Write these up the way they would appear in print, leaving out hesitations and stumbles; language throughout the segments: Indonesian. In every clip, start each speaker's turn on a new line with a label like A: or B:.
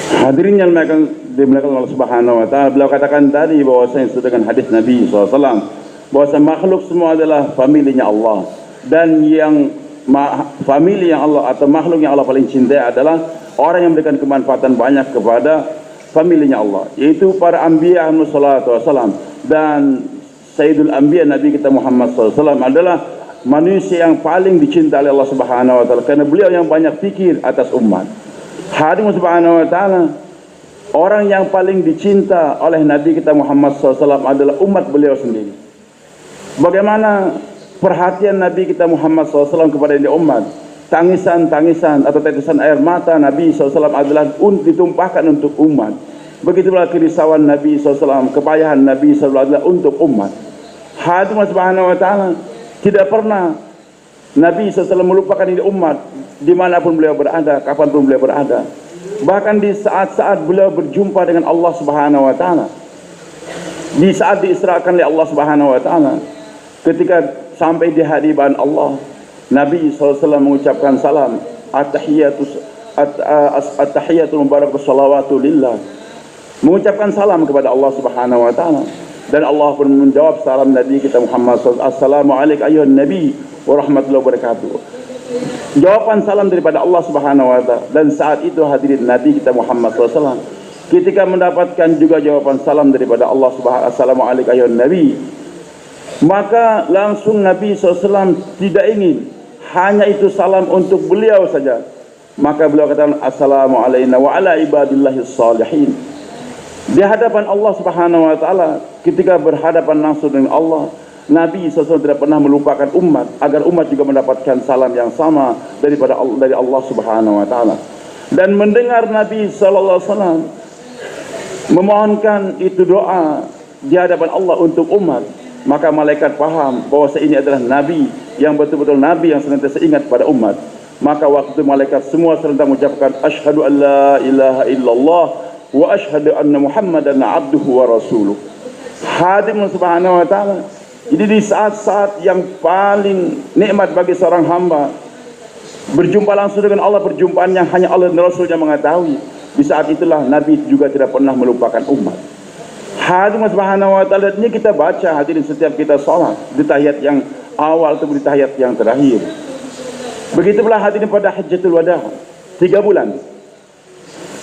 A: Hadirin yang dimuliakan Allah Subhanahu wa taala, beliau katakan tadi bahwasanya sesuai dengan hadis Nabi SAW bahwa makhluk semua adalah familinya Allah, dan yang famili yang Allah atau makhluk yang Allah paling cintai adalah orang yang memberikan kemanfaatan banyak kepada familinya Allah, yaitu para anbiya alaihi salatu wasalam. Dan Sayyidul Anbiya Nabi kita Muhammad SAW adalah manusia yang paling dicintai oleh Allah Subhanahu wa taala karena beliau yang banyak fikir atas umat. Hadirin Subhanahu wa taala, orang yang paling dicinta oleh Nabi kita Muhammad SAW adalah umat beliau sendiri. Bagaimana perhatian Nabi kita Muhammad SAW kepada ini umat? Tangisan-tangisan atau tetesan air mata Nabi SAW adalah ditumpahkan untuk umat. Begitulah kerisauan Nabi SAW, kepayahan Nabi SAW adalah untuk umat. Hadirin Subhanahu wa taala, tidak pernah Nabi SAW melupakan ini umat dimanapun beliau berada, kapanpun beliau berada. Bahkan di saat-saat beliau berjumpa dengan Allah Subhanahu wa taala, di saat diisrakan oleh Allah Subhanahu wa taala, ketika sampai di hadiran Allah, Nabi SAW mengucapkan salam, at-tahiyatul mubarakatuh salawatu lillah, mengucapkan salam kepada Allah Subhanahu wa taala. Dan Allah pun menjawab salam Nabi kita Muhammad SAW, assalamualaikum ayyuhan nabi wa rahmatullahi wa barakatuh. Jawaban salam daripada Allah Subhanahu wa taala. Dan saat itu hadirin Nabi kita Muhammad SAW ketika mendapatkan juga jawaban salam daripada Allah Subhanahu wa taala, assalamualaikum ayyuhan nabi, maka langsung Nabi SAW tidak ingin hanya itu salam untuk beliau saja, maka beliau katakan assalamualaikum wa ala ibadillahis salihin. Di hadapan Allah Subhanahu wa taala, ketika berhadapan langsung dengan Allah, Nabi SAW tidak pernah melupakan umat agar umat juga mendapatkan salam yang sama dari Allah Subhanahu wa taala. Dan mendengar Nabi SAW memohonkan itu doa di hadapan Allah untuk umat, maka malaikat paham bahwa ini adalah Nabi yang betul-betul Nabi yang senantiasa ingat pada umat. Maka waktu itu malaikat semua serentak mengucapkan asyhadu an la ilaha illallah wa asyhadu anna Muhammadan abduhu wa rasuluh. Hadirin Subhanahu wa taala, jadi di saat-saat yang paling nikmat bagi seorang hamba berjumpa langsung dengan Allah, perjumpaan yang hanya Allah dan Rasulnya mengetahui, di saat itulah Nabi juga tidak pernah melupakan umat. Hadirin Subhanahu wa taala, ini kita baca hadirin setiap kita sholat, di tahiyat yang awal atau di tahiyat yang terakhir. Begitulah hadirin pada Hajjatul Wada, 3 bulan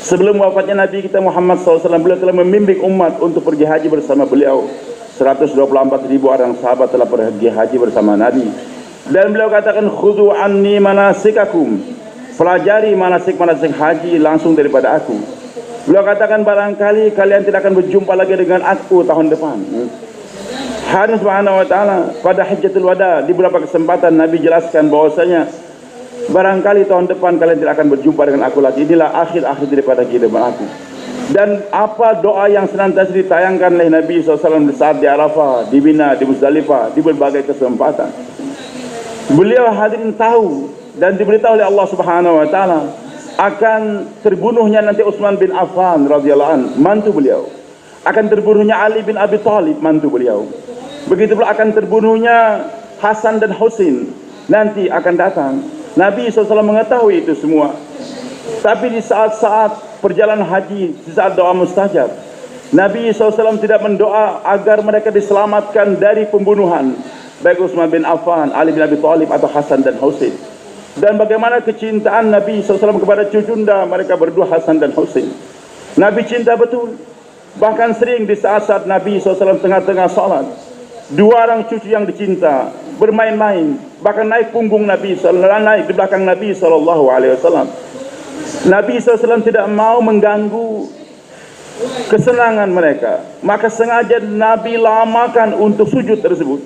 A: sebelum wafatnya Nabi kita Muhammad SAW, beliau telah membimbing umat untuk pergi haji bersama beliau. 124.000 orang sahabat telah pergi haji bersama Nabi. Dan beliau katakan khudhu anni manasikakum, pelajari manasik-manasik haji langsung daripada aku. Beliau katakan barangkali kalian tidak akan berjumpa lagi dengan aku tahun depan. Hadirin Subhanahu wa taala, pada Hajjatul Wada di beberapa kesempatan Nabi jelaskan bahwasanya barangkali tahun depan kalian tidak akan berjumpa dengan aku lagi. Inilah akhir-akhir daripada kehidupan aku. Dan apa doa yang senantiasa ditayangkan oleh Nabi SAW di saat di Arafah, di Mina, di Muzdalifah, di berbagai kesempatan. Beliau hadirin tahu dan diberitahu oleh Allah Subhanahu wa taala akan terbunuhnya nanti Utsman bin Affan radhiyallahu anhu, mantu beliau. Akan terbunuhnya Ali bin Abi Thalib, mantu beliau. Begitu pula akan terbunuhnya Hasan dan Husain nanti akan datang. Nabi SAW mengetahui itu semua. Tapi di saat-saat perjalanan haji, di saat doa mustajab, Nabi SAW tidak mendoa agar mereka diselamatkan dari pembunuhan, baik Utsman bin Affan, Ali bin Abi Thalib atau Hasan dan Husain. Dan bagaimana kecintaan Nabi SAW kepada cucunda mereka berdua, Hasan dan Husain. Nabi cinta betul. Bahkan sering di saat-saat Nabi SAW tengah-tengah salat, 2 orang cucu yang dicinta bermain-main, bahkan naik punggung Nabi SAW, naik di belakang Nabi SAW. Nabi SAW tidak mau mengganggu kesenangan mereka, maka sengaja Nabi lamakan untuk sujud tersebut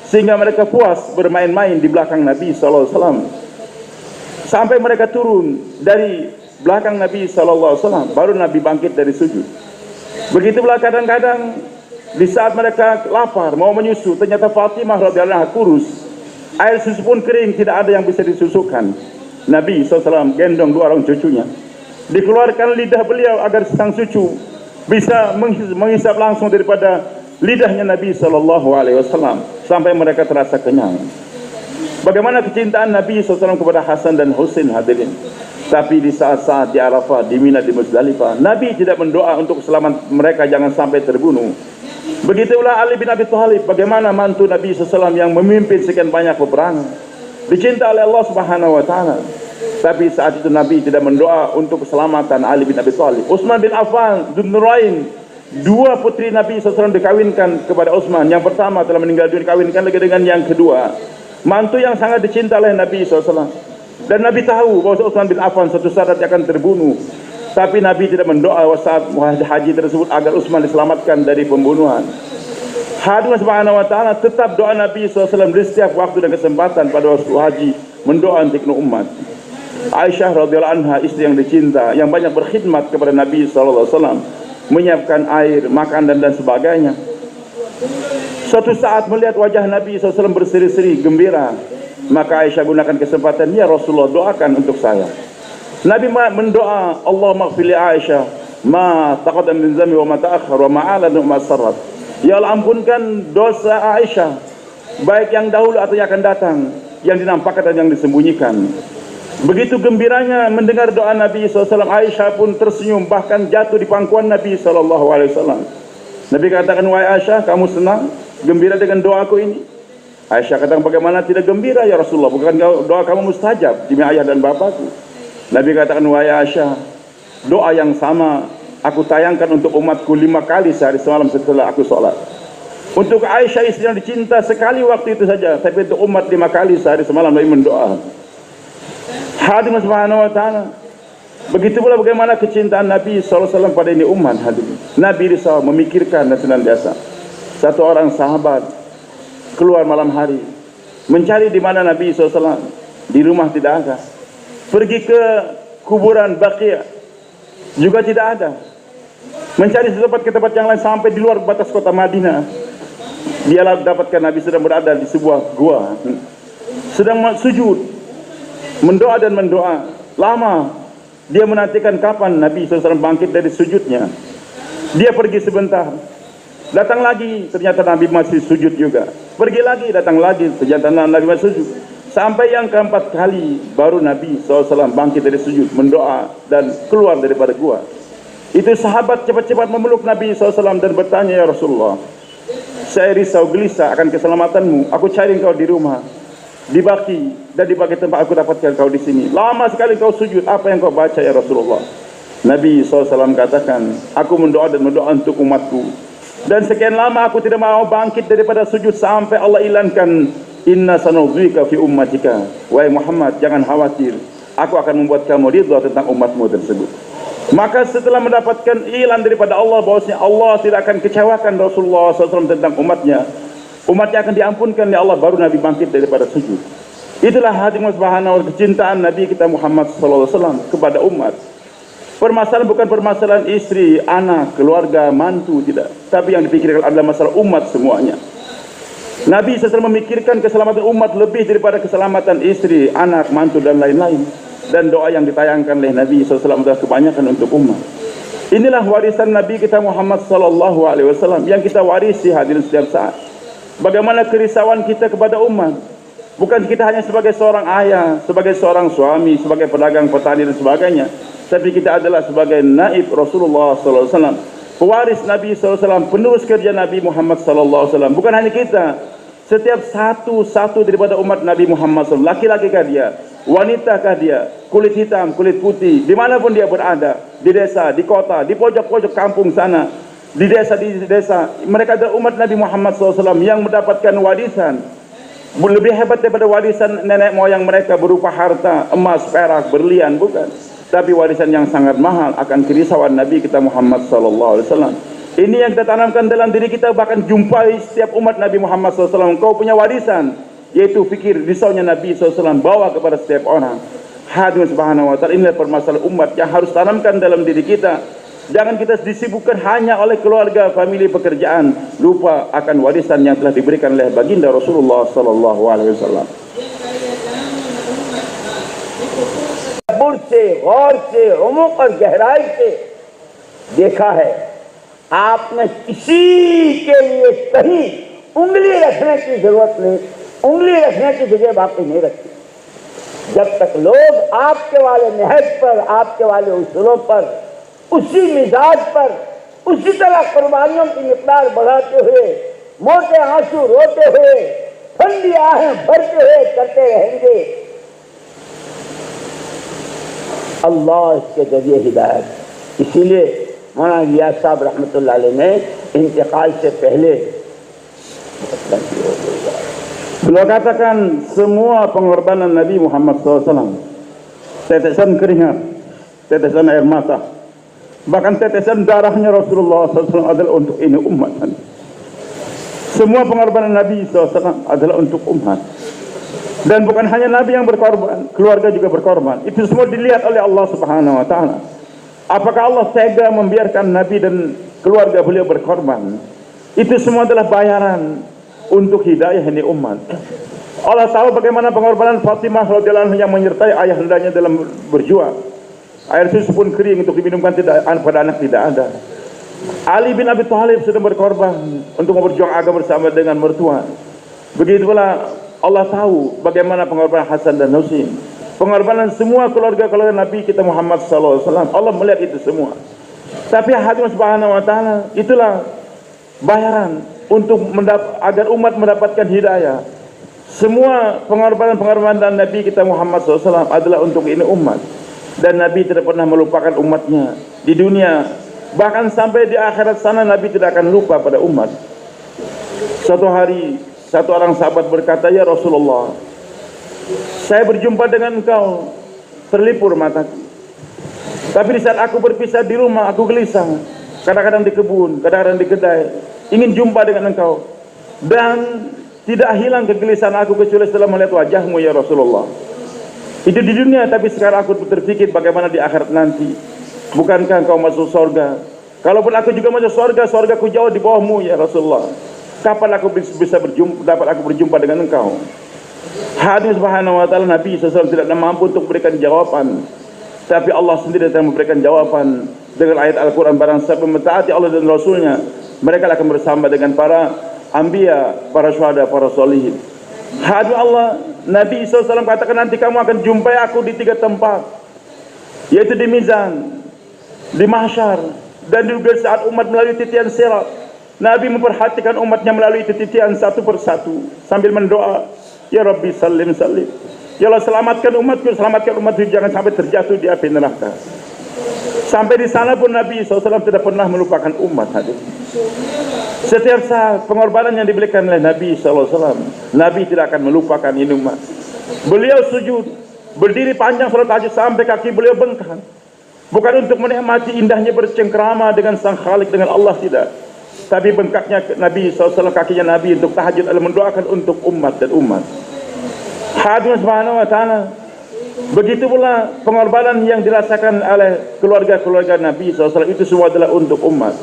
A: sehingga mereka puas bermain-main di belakang Nabi SAW. Sampai mereka turun dari belakang Nabi SAW, baru Nabi bangkit dari sujud. Begitulah kadang-kadang di saat mereka lapar mau menyusu, ternyata Fatimah radhiyallahu anha kurus, air susu pun kering, tidak ada yang bisa disusukan. Nabi SAW gendong 2 orang cucunya, dikeluarkan lidah beliau agar sang cucu bisa menghisap langsung daripada lidahnya Nabi SAW sampai mereka terasa kenyang. Bagaimana kecintaan Nabi SAW kepada Hasan dan Husain hadirin. Tapi di saat-saat di Arafah, di Mina, di Muzdalifah, Nabi tidak mendoa untuk selamat mereka jangan sampai terbunuh. Begitulah Ali bin Abi Thalib, bagaimana mantu Nabi SAW yang memimpin sekian banyak peperangan, dicinta oleh Allah Subhanahu wa taala. Tapi saat itu Nabi tidak mendoa untuk keselamatan Ali bin Abi Thalib. Utsman bin Affan, Dzunurain, dua putri Nabi SAW dikawinkan kepada Utsman. Yang pertama telah meninggal dunia, dikawinkan lagi dengan yang kedua, mantu yang sangat dicinta oleh Nabi SAW. Dan Nabi tahu bahwa Utsman bin Affan suatu saat akan terbunuh. Tapi Nabi tidak mendoa saat haji tersebut agar Utsman diselamatkan dari pembunuhan. Hadirin subhanahu wa ta'ala, tetap doa Nabi SAW di setiap waktu dan kesempatan pada waktu haji, mendoa untuk umat. Aisyah radhiyallahu anha, istri yang dicinta, yang banyak berkhidmat kepada Nabi SAW, menyiapkan air, makanan dan sebagainya. Suatu saat melihat wajah Nabi SAW berseri-seri gembira, maka Aisyah gunakan kesempatan, ya Rasulullah, doakan untuk saya. Nabi mendoa, Allah maghfir li Aisyah ma taqaddama min dhanbi wa ma ta'akhkhar wa ma 'alana wa ma sarrat. Ya Allah, ampunkan dosa Aisyah, baik yang dahulu atau yang akan datang, yang dinampakkan dan yang disembunyikan. Begitu gembiranya mendengar doa Nabi SAW, Aisyah pun tersenyum, bahkan jatuh di pangkuan Nabi SAW. Nabi katakan, wahai Aisyah, kamu senang, gembira dengan doaku ini? Aisyah katakan, bagaimana tidak gembira ya Rasulullah, bukan doa kamu mustajab demi ayah dan bapakku. Nabi katakan, wahai Aisyah, doa yang sama aku tayangkan untuk umatku 5 kali sehari semalam setelah aku sholat. Untuk Aisyah istri yang dicinta sekali waktu itu saja, tapi untuk umat 5 kali sehari semalam Nabi mendoa. Hadirin subhanahu wa ta'ala, begitu pula bagaimana kecintaan Nabi SAW pada ini umat. Hadirin, Nabi risau memikirkan dan senantiasa. Satu orang sahabat keluar malam hari mencari di mana Nabi SAW, di rumah tidak ada. Pergi ke kuburan Baqi' juga tidak ada. Mencari ke tempat yang lain sampai di luar batas kota Madinah. Dia dapatkan Nabi sedang berada di sebuah gua, sedang sujud, mendoa dan mendoa. Lama dia menantikan kapan Nabi SAW bangkit dari sujudnya. Dia pergi sebentar, datang lagi, ternyata Nabi masih sujud juga. Pergi lagi, datang lagi, ternyata Nabi masih sujud. Sampai yang keempat kali baru Nabi SAW bangkit dari sujud, mendoa dan keluar daripada gua. Itu sahabat cepat-cepat memeluk Nabi SAW dan bertanya, ya Rasulullah, saya risau gelisah akan keselamatanmu. Aku cari engkau di rumah, di Baqi, dan di bagian tempat aku dapatkan kau di sini. Lama sekali kau sujud, apa yang kau baca ya Rasulullah? Nabi SAW katakan, aku mendoa dan mendoa untuk umatku. Dan sekian lama aku tidak mau bangkit daripada sujud sampai Allah ilangkan, inna sanudhika fi ummatika. Wahai Muhammad, jangan khawatir, aku akan membuat kamu ridha tentang umatmu tersebut. Maka setelah mendapatkan ilan daripada Allah bahwasanya Allah tidak akan kecewakan Rasulullah SAW tentang umatnya, umatnya akan diampunkan oleh Allah, baru Nabi bangkit daripada sujud. Itulah hadirin subhanahu wa kecintaan Nabi kita Muhammad SAW kepada umat. Permasalahan bukan permasalahan istri, anak, keluarga, mantu, tidak. Tapi yang dipikirkan adalah masalah umat semuanya. Nabi SAW memikirkan keselamatan umat lebih daripada keselamatan istri, anak, mantu dan lain-lain. Dan doa yang ditayangkan oleh Nabi SAW adalah kebanyakan untuk umat. Inilah warisan Nabi kita Muhammad SAW yang kita warisi hadirin setiap saat. Bagaimana kerisauan kita kepada umat. Bukan kita hanya sebagai seorang ayah, sebagai seorang suami, sebagai pedagang, petani dan sebagainya. Tapi kita adalah sebagai naib Rasulullah SAW, pewaris Nabi SAW, penerus kerja Nabi Muhammad SAW. Bukan hanya kita, setiap satu daripada umat Nabi Muhammad SAW, laki-laki kah dia, wanita kah dia, kulit hitam, kulit putih, dimanapun dia berada, di desa, di kota, di pojok-pojok kampung sana, di desa, mereka adalah umat Nabi Muhammad SAW yang mendapatkan warisan lebih hebat daripada warisan nenek moyang mereka berupa harta, emas, perak, berlian, bukan. Tapi warisan yang sangat mahal akan kerisauan Nabi kita Muhammad SAW. Ini yang kita tanamkan dalam diri kita, bahkan jumpai setiap umat Nabi Muhammad SAW. Kau punya warisan, yaitu fikir risaunya Nabi SAW, bawa kepada setiap orang. Hadirin subhanahu wa ta'ala, inilah permasalahan umat yang harus tanamkan dalam diri kita. Jangan kita disibukkan hanya oleh keluarga, famili, pekerjaan, lupa akan warisan yang telah diberikan oleh baginda Rasulullah SAW.
B: से गौर से उमुक और गहराई से देखा है, आपने किसी के लिए कहीं उंगली रखने की जरूरत नहीं, उंगली रखने की जगह बाकी नहीं रखी। जब तक लोग आपके वाले नहज पर, आपके वाले उसूलों पर, उसी मिजाज पर, उसी तरह कुर्बानियों की मिकदार बढ़ाते हुए, मोटे आंसू रोते हुए, ठंडी आहें भरते हुए करते रहेंगे, अल्लाह इसके जरिए हिदायत। इसीलिए मौलाना इलियास साहब रहमतुल्लाह अलैह ने इंतकाल से पहले
A: beliau katakan semua pengorbanan Nabi Muhammad SAW, tetesan keringat, tetesan air mata, bahkan tetesan darahnya Rasulullah SAW adalah untuk ini umat. Semua pengorbanan Nabi SAW adalah untuk umat. Dan bukan hanya Nabi yang berkorban, keluarga juga berkorban. Itu semua dilihat oleh Allah Subhanahu wa Ta'ala. Apakah Allah tega membiarkan Nabi dan keluarga beliau berkorban? Itu semua adalah bayaran untuk hidayah ini umat. Allah tahu bagaimana pengorbanan Fatimah radhiyallahu anha yang menyertai ayahandanya dalam berjuang. Air susu pun kering untuk diminumkan pada anak tidak ada. Ali bin Abi Thalib sudah berkorban untuk berjuang agama bersama dengan mertua. Begitu pula Allah tahu bagaimana pengorbanan Hasan dan Husain, pengorbanan semua keluarga-keluarga Nabi kita Muhammad SAW. Allah melihat itu semua. Tapi hadirin subhanahu wa ta'ala, itulah bayaran untuk agar umat mendapatkan hidayah. Semua pengorbanan Nabi kita Muhammad SAW adalah untuk ini umat. Dan Nabi tidak pernah melupakan umatnya di dunia. Bahkan sampai di akhirat sana Nabi tidak akan lupa pada umat. Suatu hari satu orang sahabat berkata, "Ya Rasulullah, saya berjumpa dengan engkau, terlipur mataku. Tapi di saat aku berpisah di rumah, aku gelisah. Kadang-kadang di kebun, kadang-kadang di kedai, ingin jumpa dengan engkau. Dan tidak hilang kegelisahan aku kecuali setelah melihat wajahmu ya Rasulullah. Itu di dunia, tapi sekarang aku berpikir bagaimana di akhirat nanti. Bukankah engkau masuk surga? Kalaupun aku juga masuk surga, surgaku jauh di bawahmu ya Rasulullah. Kapan aku bisa berjumpa dengan engkau?" Hadirin subhanahu wa ta'ala, Nabi SAW tidak mampu untuk memberikan jawaban. Tapi Allah sendiri yang memberikan jawaban dengan ayat Al-Quran. Barang siapa mentaati Allah dan Rasulnya, mereka akan bersama dengan para anbiya, para syuhada, para solihin. Hadirin Allah, Nabi SAW katakan nanti kamu akan jumpai aku di 3 tempat, yaitu di mizan, di mahsyar, dan juga saat umat melalui titian sirat. Nabi memperhatikan umatnya melalui titian satu persatu sambil mendoa, "Ya Rabbi salim salim." Ya Allah, selamatkan umatku, selamatkan umatku, jangan sampai terjatuh di api neraka. Sampai di sana pun Nabi SAW tidak pernah melupakan umat. Setiap saat pengorbanan yang diberikan oleh Nabi SAW, Nabi tidak akan melupakan ini umat. Beliau sujud, berdiri panjang salat tahajud sampai kaki beliau bengkak. Bukan untuk menikmati indahnya bercengkrama dengan Sang Khalik, dengan Allah, tidak. Tapi bengkaknya Nabi SAW, kakinya Nabi untuk tahajud adalah mendoakan untuk umat dan umat. Hadirin subhanahu wa ta'ala, begitu pula pengorbanan yang dirasakan oleh keluarga-keluarga Nabi SAW, itu semua adalah untuk umat.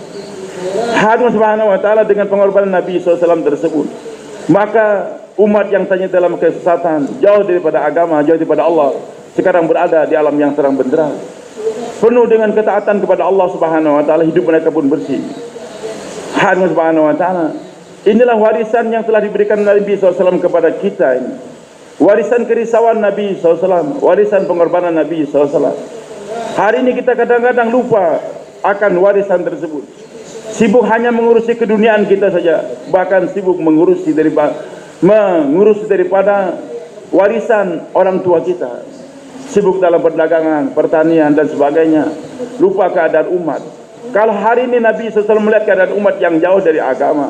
A: Hadirin subhanahu wa ta'ala, dengan pengorbanan Nabi SAW tersebut, maka umat yang tanya dalam kesesatan, jauh daripada agama, jauh daripada Allah, sekarang berada di alam yang terang benderang, penuh dengan ketaatan kepada Allah Subhanahu wa ta'ala, hidup mereka pun bersih. Hadirin subhanahu wa ta'ala, inilah warisan yang telah diberikan Nabi SAW kepada kita ini. Warisan kerisauan Nabi SAW, warisan pengorbanan Nabi SAW. Hari ini kita kadang-kadang lupa akan warisan tersebut. Sibuk hanya mengurusi keduniaan kita saja, bahkan sibuk mengurusi daripada warisan orang tua kita. Sibuk dalam perdagangan, pertanian dan sebagainya, lupa keadaan umat. Kalau hari ini Nabi SAW melihat keadaan umat yang jauh dari agama,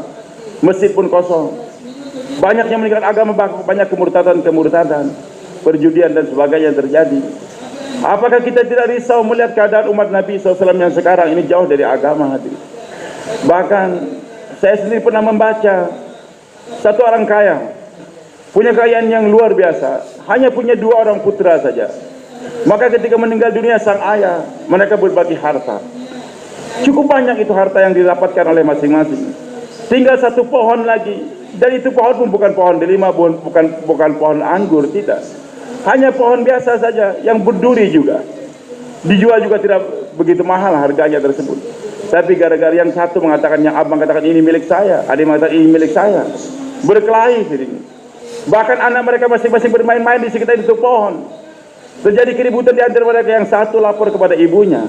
A: masjid pun kosong, banyak yang meninggalkan agama, banyak kemurtadan, perjudian dan sebagainya yang terjadi. Apakah kita tidak risau melihat keadaan umat Nabi SAW yang sekarang ini jauh dari agama? Bahkan saya sendiri pernah membaca satu orang kaya, punya kekayaan yang luar biasa, hanya punya 2 orang putra saja. Maka ketika meninggal dunia sang ayah, mereka berbagi harta. Cukup banyak itu harta yang didapatkan oleh masing-masing. Tinggal 1 pohon lagi, dan itu pohon pun bukan pohon delima, bukan pohon anggur, tidak. Hanya pohon biasa saja yang berduri juga. Dijual juga tidak begitu mahal harganya tersebut. Tapi gara-gara yang satu mengatakan, yang abang katakan ini milik saya, ada yang mengatakan ini milik saya, berkelahi. Bahkan anak mereka masing-masing bermain-main di sekitar itu pohon. Terjadi keributan di antara mereka, yang satu lapor kepada ibunya,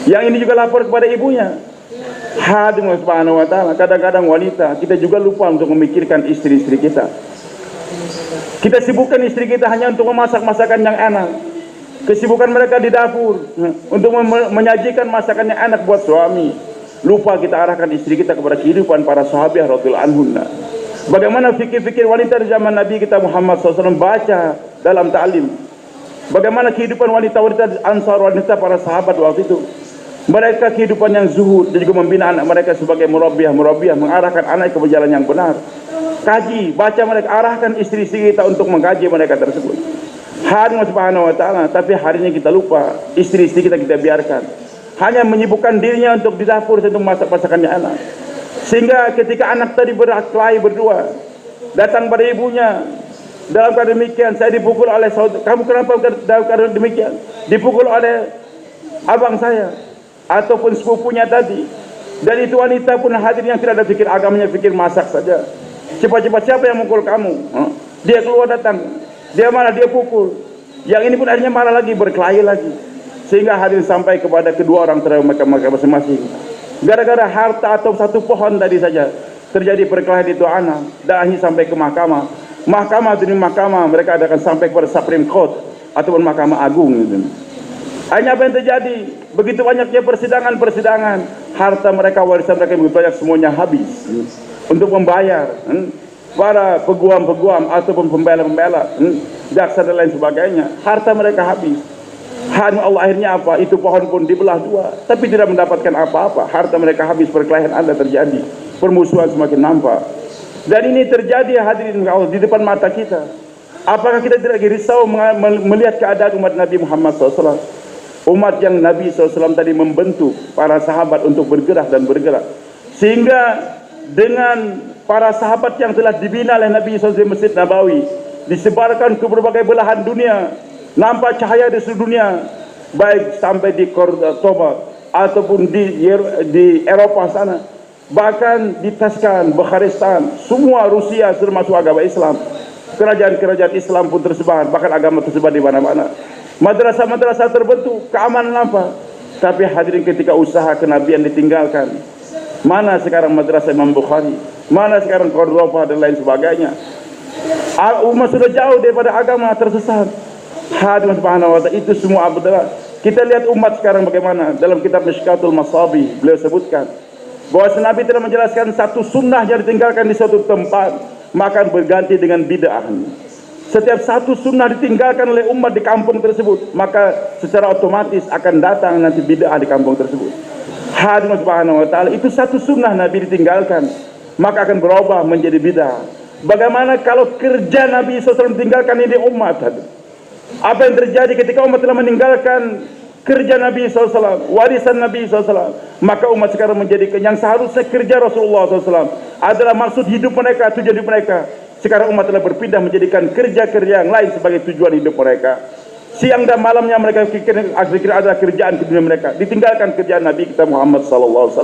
A: yang ini juga lapor kepada ibunya. Hadim subhanahu wa ta'ala. Kadang-kadang wanita, kita juga lupa untuk memikirkan istri-istri kita. Kita sibukkan istri kita hanya untuk memasak masakan yang enak. Kesibukan mereka di dapur untuk menyajikan masakan yang enak buat suami. Lupa kita arahkan istri kita kepada kehidupan para sahabat radhiyallahu anhum. Bagaimana fikir-fikir wanita di zaman Nabi kita Muhammad SAW, baca dalam ta'lim. Bagaimana kehidupan wanita-wanita Ansar, wanita para sahabat waktu itu. Mereka kehidupan yang zuhud dan juga membina anak mereka sebagai murabbiyah, mengarahkan anak ke jalan yang benar. Kaji, baca mereka, arahkan istri-istri kita untuk mengkaji mereka tersebut. Hari subhanahu wa ta'ala. Tapi hari ini kita lupa, istri-istri kita biarkan hanya menyibukkan dirinya untuk di dapur untuk masak-masakannya anak. Sehingga ketika anak tadi berkelahi berdua, datang pada ibunya dalam keadaan demikian, saya dipukul oleh saudara. Kamu kenapa dalam keadaan demikian? Dipukul oleh abang saya ataupun sepupunya tadi. Dan itu wanita pun hadir yang tidak ada fikir agamanya, fikir masak saja. Cepat-cepat, siapa yang mukul kamu? Dia keluar datang, dia marah, dia pukul. Yang ini pun akhirnya marah lagi, berkelahi lagi. Sehingga hadir sampai kepada kedua orang mereka masing-masing. Gara-gara harta atau satu pohon tadi saja terjadi perkelahian itu anak, dan akhirnya sampai ke mahkamah. Mahkamah demi mahkamah, mereka akan sampai kepada Supreme Court ataupun Mahkamah Agung gitu. Hanya apa yang terjadi? Begitu banyaknya persidangan, harta mereka, warisan mereka begitu banyak, semuanya habis untuk membayar para peguam-peguam ataupun pembela-pembela, jaksa dan lain sebagainya. Harta mereka habis. Hanya Allah, akhirnya apa? Itu pohon pun dibelah dua, tapi tidak mendapatkan apa-apa. Harta mereka habis, perkelahian ada terjadi, permusuhan semakin nampak. Dan ini terjadi hadirin Allah di depan mata kita. Apakah kita tidak risau melihat keadaan umat Nabi Muhammad SAW? Umat yang Nabi SAW tadi membentuk para sahabat untuk bergerak dan bergerak. Sehingga dengan para sahabat yang telah dibina oleh Nabi SAW di Masjid Nabawi, disebarkan ke berbagai belahan dunia, nampak cahaya di seluruh dunia, baik sampai di Cordoba ataupun di Eropa sana, bahkan di Taskan, Bukharestan, semua Rusia sudah masuk agama Islam. Kerajaan-kerajaan Islam pun tersebar, bahkan agama tersebar di mana-mana. Madrasah-madrasah terbentuk, keamanan apa? Tapi hadirin, ketika usaha kenabian ditinggalkan, mana sekarang madrasah Imam Bukhari? Mana sekarang Cordoba dan lain sebagainya? Umat sudah jauh daripada agama, tersesat. Hadirin subhanahu wa ta'ala, itu semua adalah kita lihat umat sekarang bagaimana. Dalam kitab Mishkatul Masabih beliau sebutkan bahwa Nabi telah menjelaskan satu sunnah yang ditinggalkan di suatu tempat maka berganti dengan bid'ah. Setiap satu sunnah ditinggalkan oleh umat di kampung tersebut, maka secara otomatis akan datang nanti bid'ah di kampung tersebut. Hadirin subhanahu wa ta'ala, itu satu sunnah Nabi ditinggalkan, maka akan berubah menjadi bid'ah. Bagaimana kalau kerja Nabi SAW ditinggalkan ini umat? Apa yang terjadi ketika umat telah meninggalkan kerja Nabi SAW, warisan Nabi SAW, maka umat sekarang menjadikan yang seharusnya kerja Rasulullah SAW adalah maksud hidup mereka, tujuan hidup mereka. Sekarang umat telah berpindah menjadikan kerja-kerja yang lain sebagai tujuan hidup mereka. Siang dan malamnya mereka pikir adalah kerjaan dunia mereka, ditinggalkan kerjaan Nabi kita Muhammad SAW.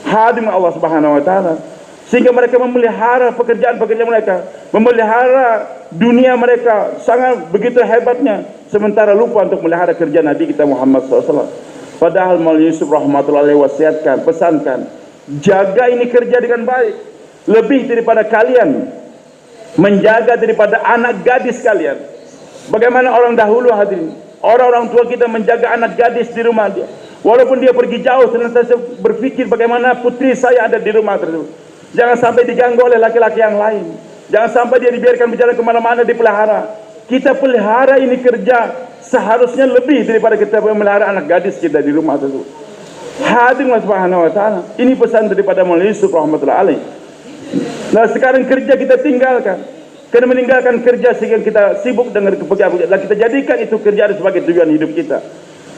A: Hadirin Allah Subhanahu wa ta'ala. Sehingga mereka memelihara pekerjaan-pekerjaan mereka, memelihara dunia mereka sangat begitu hebatnya, sementara lupa untuk melihara kerja Nabi kita Muhammad SAW. Padahal Maulana Yusuf rahmatullahi alaihi wasiatkan, pesankan, jaga ini kerja dengan baik, lebih daripada kalian menjaga daripada anak gadis kalian. Bagaimana orang dahulu hadirin, orang-orang tua kita menjaga anak gadis di rumah dia, walaupun dia pergi jauh, senantiasa berpikir bagaimana putri saya ada di rumah tersebut. Jangan sampai diganggu oleh laki-laki yang lain. Jangan sampai dia dibiarkan berjalan kemana-mana, dipelihara. Kita pelihara ini kerja seharusnya lebih daripada kita memelihara anak gadis kita di rumah tersebut. Hadirin subhanahu wa ta'ala, ini pesan daripada Maulana Yusuf rahmatullahi alaih. Nah sekarang kerja kita tinggalkan, karena meninggalkan kerja sehingga kita sibuk dengan kepekerjaan. Kita jadikan itu kerja sebagai tujuan hidup kita.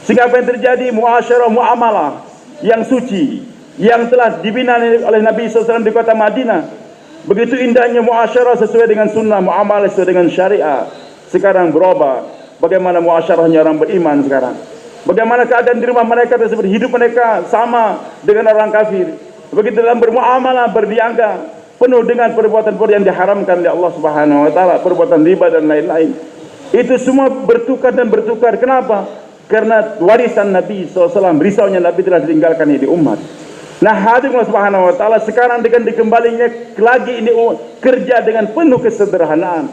A: Sehingga apa yang terjadi? Muasyarah, muamalah yang suci, yang telah dibina oleh Nabi SAW di kota Madinah. Begitu indahnya muasyarah sesuai dengan sunnah, muamalah sesuai dengan syariah. Sekarang berubah. Bagaimana muasyarahnya orang beriman sekarang? Bagaimana keadaan di rumah mereka tersebut? Hidup mereka sama dengan orang kafir. Begitu dalam bermuamalah, berniaga, penuh dengan perbuatan-perbuatan yang diharamkan oleh Allah Subhanahu wa ta'ala, perbuatan riba dan lain-lain. Itu semua bertukar dan bertukar. Kenapa? Karena warisan Nabi SAW, risaunya Nabi telah ditinggalkan di umat. Nah, hadirin Allah Subhanahu wa taala, sekarang dengan dikembalinya lagi ini kerja dengan penuh kesederhanaan.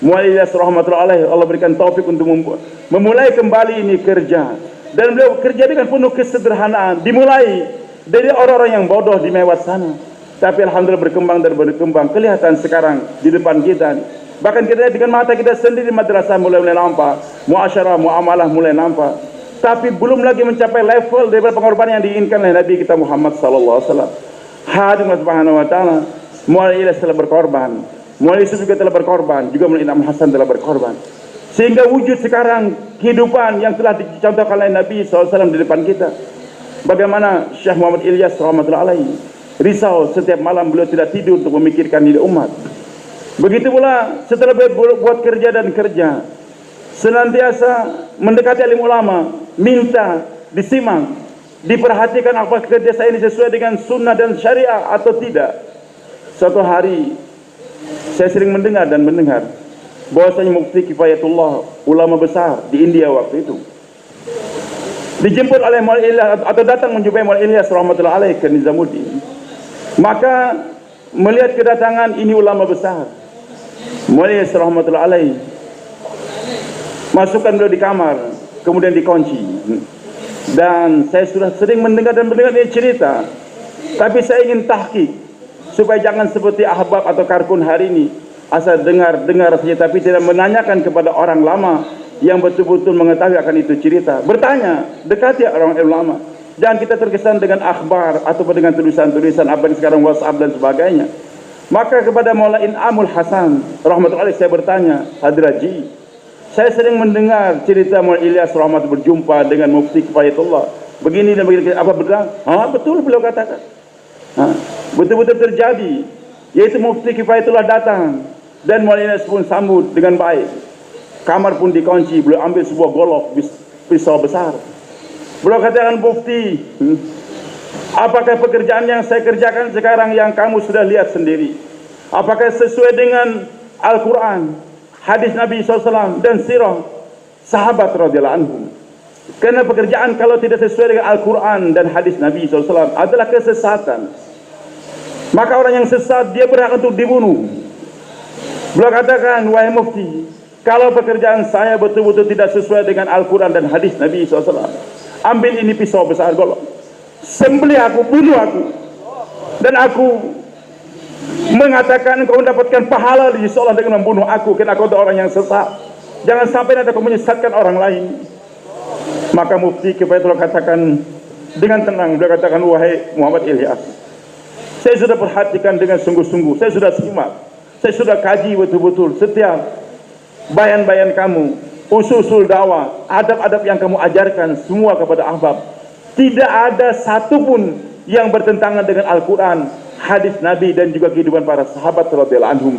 A: Mulai rahmatullah alaihi, Allah berikan taufik untuk memulai kembali ini kerja. Dan beliau kerja dengan penuh kesederhanaan. Dimulai dari orang-orang yang bodoh di Mewat sana. Tapi alhamdulillah berkembang dan berkembang. Kelihatan sekarang di depan kita. Bahkan kita dengan mata kita sendiri madrasah mulai nampak, muasyarah, muamalah mulai nampak. Tapi belum lagi mencapai level daripada pengorbanan yang diinginkan oleh Nabi kita Muhammad sallallahu alaihi wasallam. Hadirin subhanahu wa taala, mulai Ilyas telah berkorban, mulai Yusuf juga telah berkorban, juga mulai Imam Hasan telah berkorban. Sehingga wujud sekarang kehidupan yang telah dicontohkan oleh Nabi SAW di depan kita. Bagaimana Syekh Muhammad Ilyas rahmatullahi alaihi risau setiap malam beliau tidak tidur untuk memikirkan diri umat. Begitu pula setelah buat kerja dan kerja, senantiasa mendekati alim ulama, minta disimak, diperhatikan apakah kerja saya ini sesuai dengan sunnah dan syariah atau tidak. Suatu hari saya sering mendengar bahwasanya Mufti Kifayatullah, ulama besar di India waktu itu, dijemput oleh Maulana Ilyas atau datang menjumpai Maulana Ilyas rahmatullahi alaihi ke Nizamuddin. Maka melihat kedatangan ini ulama besar, Maulana Ilyas rahmatullahi alaihi masukkan beliau di kamar, kemudian dikunci. Dan saya sudah sering mendengar dia cerita, tapi saya ingin tahqiq supaya jangan seperti ahbab atau karkun hari ini, asal dengar saja tapi tidak menanyakan kepada orang lama yang betul-betul mengetahui akan itu cerita. Bertanya, dekati orang ulama. Jangan kita terkesan dengan akhbar ataupun dengan tulisan-tulisan apa yang sekarang WhatsApp dan sebagainya. Maka kepada Maulana In'amul Hasan rahmatullahi saya bertanya, Hadraji, saya sering mendengar cerita Maulana Ilyas rahmat berjumpa dengan Mufti Kifayatullah. Begini dan begini, apa betul? Betul beliau katakan. Betul-betul terjadi. Yaitu Mufti Kifayatullah datang dan Maulana Ilyas pun sambut dengan baik. Kamar pun dikunci, beliau ambil sebuah golok pisau besar. Beliau katakan, Mufti, apakah pekerjaan yang saya kerjakan sekarang yang kamu sudah lihat sendiri, apakah sesuai dengan Al-Quran, hadis Nabi SAW dan sirah sahabat radhiyallahu anhum? Karena pekerjaan kalau tidak sesuai dengan Al-Quran dan hadis Nabi SAW adalah kesesatan. Maka orang yang sesat dia berhak untuk dibunuh. Beliau katakan, wahai Mufti, kalau pekerjaan saya betul-betul tidak sesuai dengan Al-Quran dan hadis Nabi SAW, ambil ini pisau besar golok, sembelih aku, bunuh aku, dan aku mengatakan kau mendapatkan pahala di sisi Allah dengan membunuh aku, karena kau adalah orang yang sesat. Jangan sampai nanti kau menyesatkan orang lain. Maka Mufti Kifayatullah katakan dengan tenang, beliau katakan, wahai Muhammad Ilyas, saya sudah perhatikan dengan sungguh-sungguh, saya sudah simak, saya sudah kaji betul-betul setiap bayan-bayan kamu, usul-usul dakwah, adab-adab yang kamu ajarkan semua kepada ahbab. Tidak ada satupun yang bertentangan dengan Al-Quran, hadis Nabi dan juga kehidupan para sahabat radhiyallahu anhum.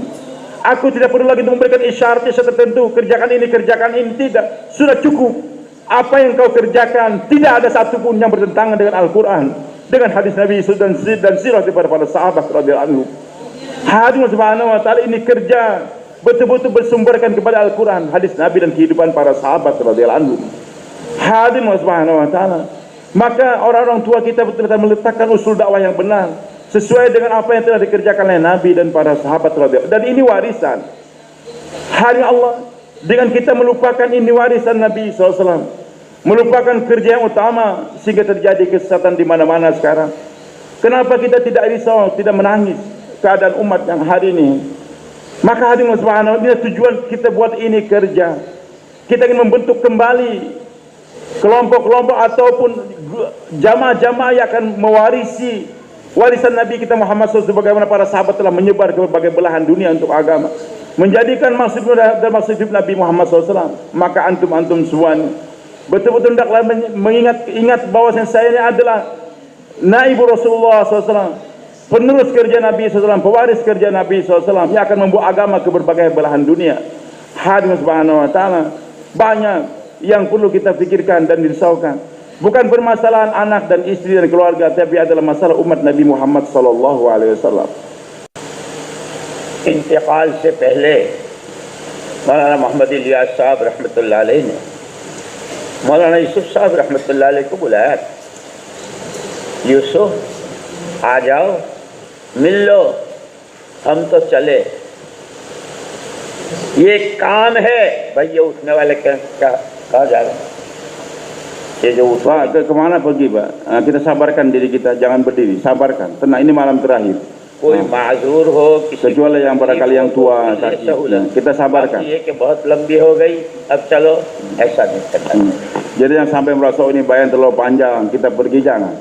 A: Aku tidak perlu lagi untuk memberikan isyarat tertentu, kerjakan ini, tidak. Sudah cukup. Apa yang kau kerjakan tidak ada satupun yang bertentangan dengan Al-Quran, dengan hadis Nabi dan sirah daripada para sahabat radhiyallahu anhum. Hadirin subhanahu wa ta'ala, ini kerja betul-betul bersumberkan kepada Al-Quran, hadis Nabi dan kehidupan para sahabat radhiyallahu anhum. Hadirin subhanahu wa ta'ala, maka orang-orang tua kita betul-betul meletakkan usul dakwah yang benar sesuai dengan apa yang telah dikerjakan oleh Nabi dan para sahabat radhiyallahu anhum. Dan ini warisan hari Allah. Dengan kita melupakan ini warisan Nabi SAW, melupakan kerja yang utama, sehingga terjadi kesesatan di mana-mana sekarang. Kenapa kita tidak risau, tidak menangis keadaan umat yang hari ini? Maka hadirin subhanahu wa ta'ala, tujuan kita buat ini kerja. Kita ingin membentuk kembali kelompok-kelompok ataupun jamaah-jamaah yang akan mewarisi warisan Nabi kita Muhammad SAW, sebagaimana para sahabat telah menyebar ke berbagai belahan dunia untuk agama, menjadikan maksud dan maksud Nabi Muhammad SAW. Maka antum semua betul-betul hendaklah ingat bahwa saya ini adalah naibu Rasulullah SAW, penerus kerja Nabi SAW, pewaris kerja Nabi SAW yang akan membawa agama ke berbagai belahan dunia. Hadirin subhanahu wa ta'ala, banyak yang perlu kita pikirkan dan dirisaukan. Bukan permasalahan anak dan istri dan keluarga, tapi adalah masalah umat Nabi Muhammad sallallahu alaihi wasallam.
B: इंतकाल से पहले मौलाना मोहम्मद इलियास साहब रहमतुल्लाह अलैह ने मौलाना यूसुफ साहब रहमतुल्लाह अलैह को बुलाया। यूसुफ आ जाओ, मिल लो, हम तो चले, ये काम है। भाई ये उठने वाले कहाँ जा रहे हैं? ये जो
A: Pak, kemana pergi Pak? Kita sabarkan diri kita, jangan berdiri, sabarkan. Tenang, ini malam terakhir.
B: कोई माजूर हो, किसी
A: Kecuali yang barangkali yang tua, sakit, kita sabarkan.
B: ये कि बहुत लंबी हो गई, अब चलो, ऐसा नहीं करना।
A: Jadi yang sampai merasa ini bayan terlalu panjang, kita pergi jangan.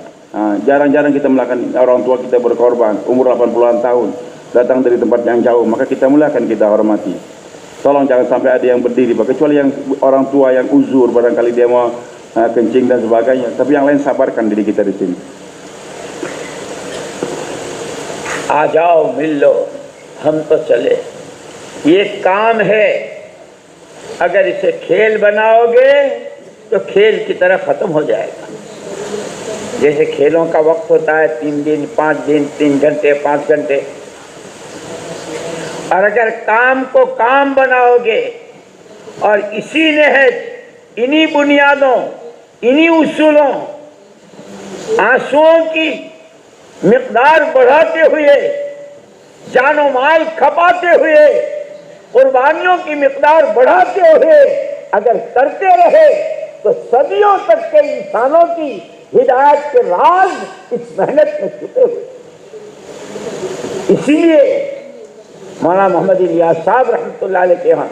A: Jarang-jarang kita melakukan, orang tua kita berkorban, umur 80-an tahun, datang dari tempat yang jauh, maka kita muliakan, kita hormati. Tolong jangan sampai ada yang berdiri, kecuali yang orang tua yang uzur, barangkali dia mau kencing dan sebagainya. Tapi yang lain sabarkan diri kita di sini.
B: आ जाओ, मिल लो, हम तो चले, ये काम है। अगर इसे खेल बनाओगे तो खेल की तरह खत्म हो जाएगा। जैसे खेलों का वक्त होता है 3 दिन 5 दिन, 3 घंटे 5 घंटे, और अगर काम को काम बनाओगे और इसी नहज, इन्हीं बुनियादों, इन्हीं उसूलों, आंसुओं की मिकदार बढ़ाते हुए, जानो माल खपाते हुए, कुर्बानियों की मिकदार बढ़ाते हुए अगर करते रहे तो सदियों तक के इंसानों की हिदायत के राज इस मेहनत में छुपे हुए। इसीलिए मौलाना मोहम्मद इलियास साहब रहमतुल्लाह अलैह के यहाँ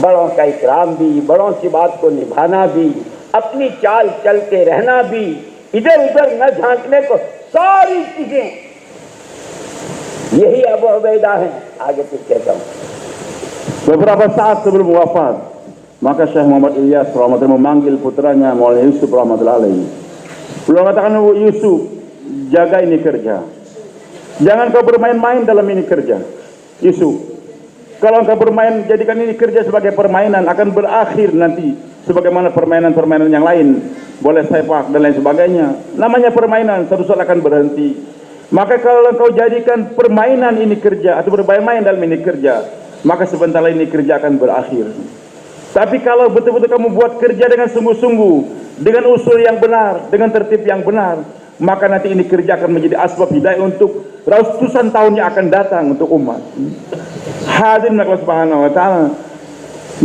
B: बड़ों का इकराम भी, बड़ों की बात को निभाना भी, अपनी चाल चलते रहना भी, इधर उधर न झांकने को, सारी चीजें यही अबू उबैदा है। आगे कुछ कहता हूँ।
A: Beberapa saat sebelum wafat, maka Syekh Muhammad Ilyas rahmatullah memanggil putranya Maulana Yusuf rahmatullah alaihi. Beliau katakan, Yusuf, jaga ini kerja. Jangan kau bermain-main dalam ini kerja. Yusuf, kalau kau bermain, jadikan ini kerja sebagai permainan, akan berakhir nanti sebagaimana permainan-permainan yang lain, boleh sepak dan lain sebagainya. Namanya permainan, suatu saat akan berhenti. Maka kalau kau jadikan permainan ini kerja atau bermain-main dalam ini kerja, maka sebentar lagi ini kerja akan berakhir. Tapi kalau betul-betul kamu buat kerja dengan sungguh-sungguh, dengan usul yang benar, dengan tertib yang benar, maka nanti ini kerja akan menjadi asbab hidayah untuk ratusan tahun yang akan datang untuk umat. Hadirin Allah Subhanahu wa taala.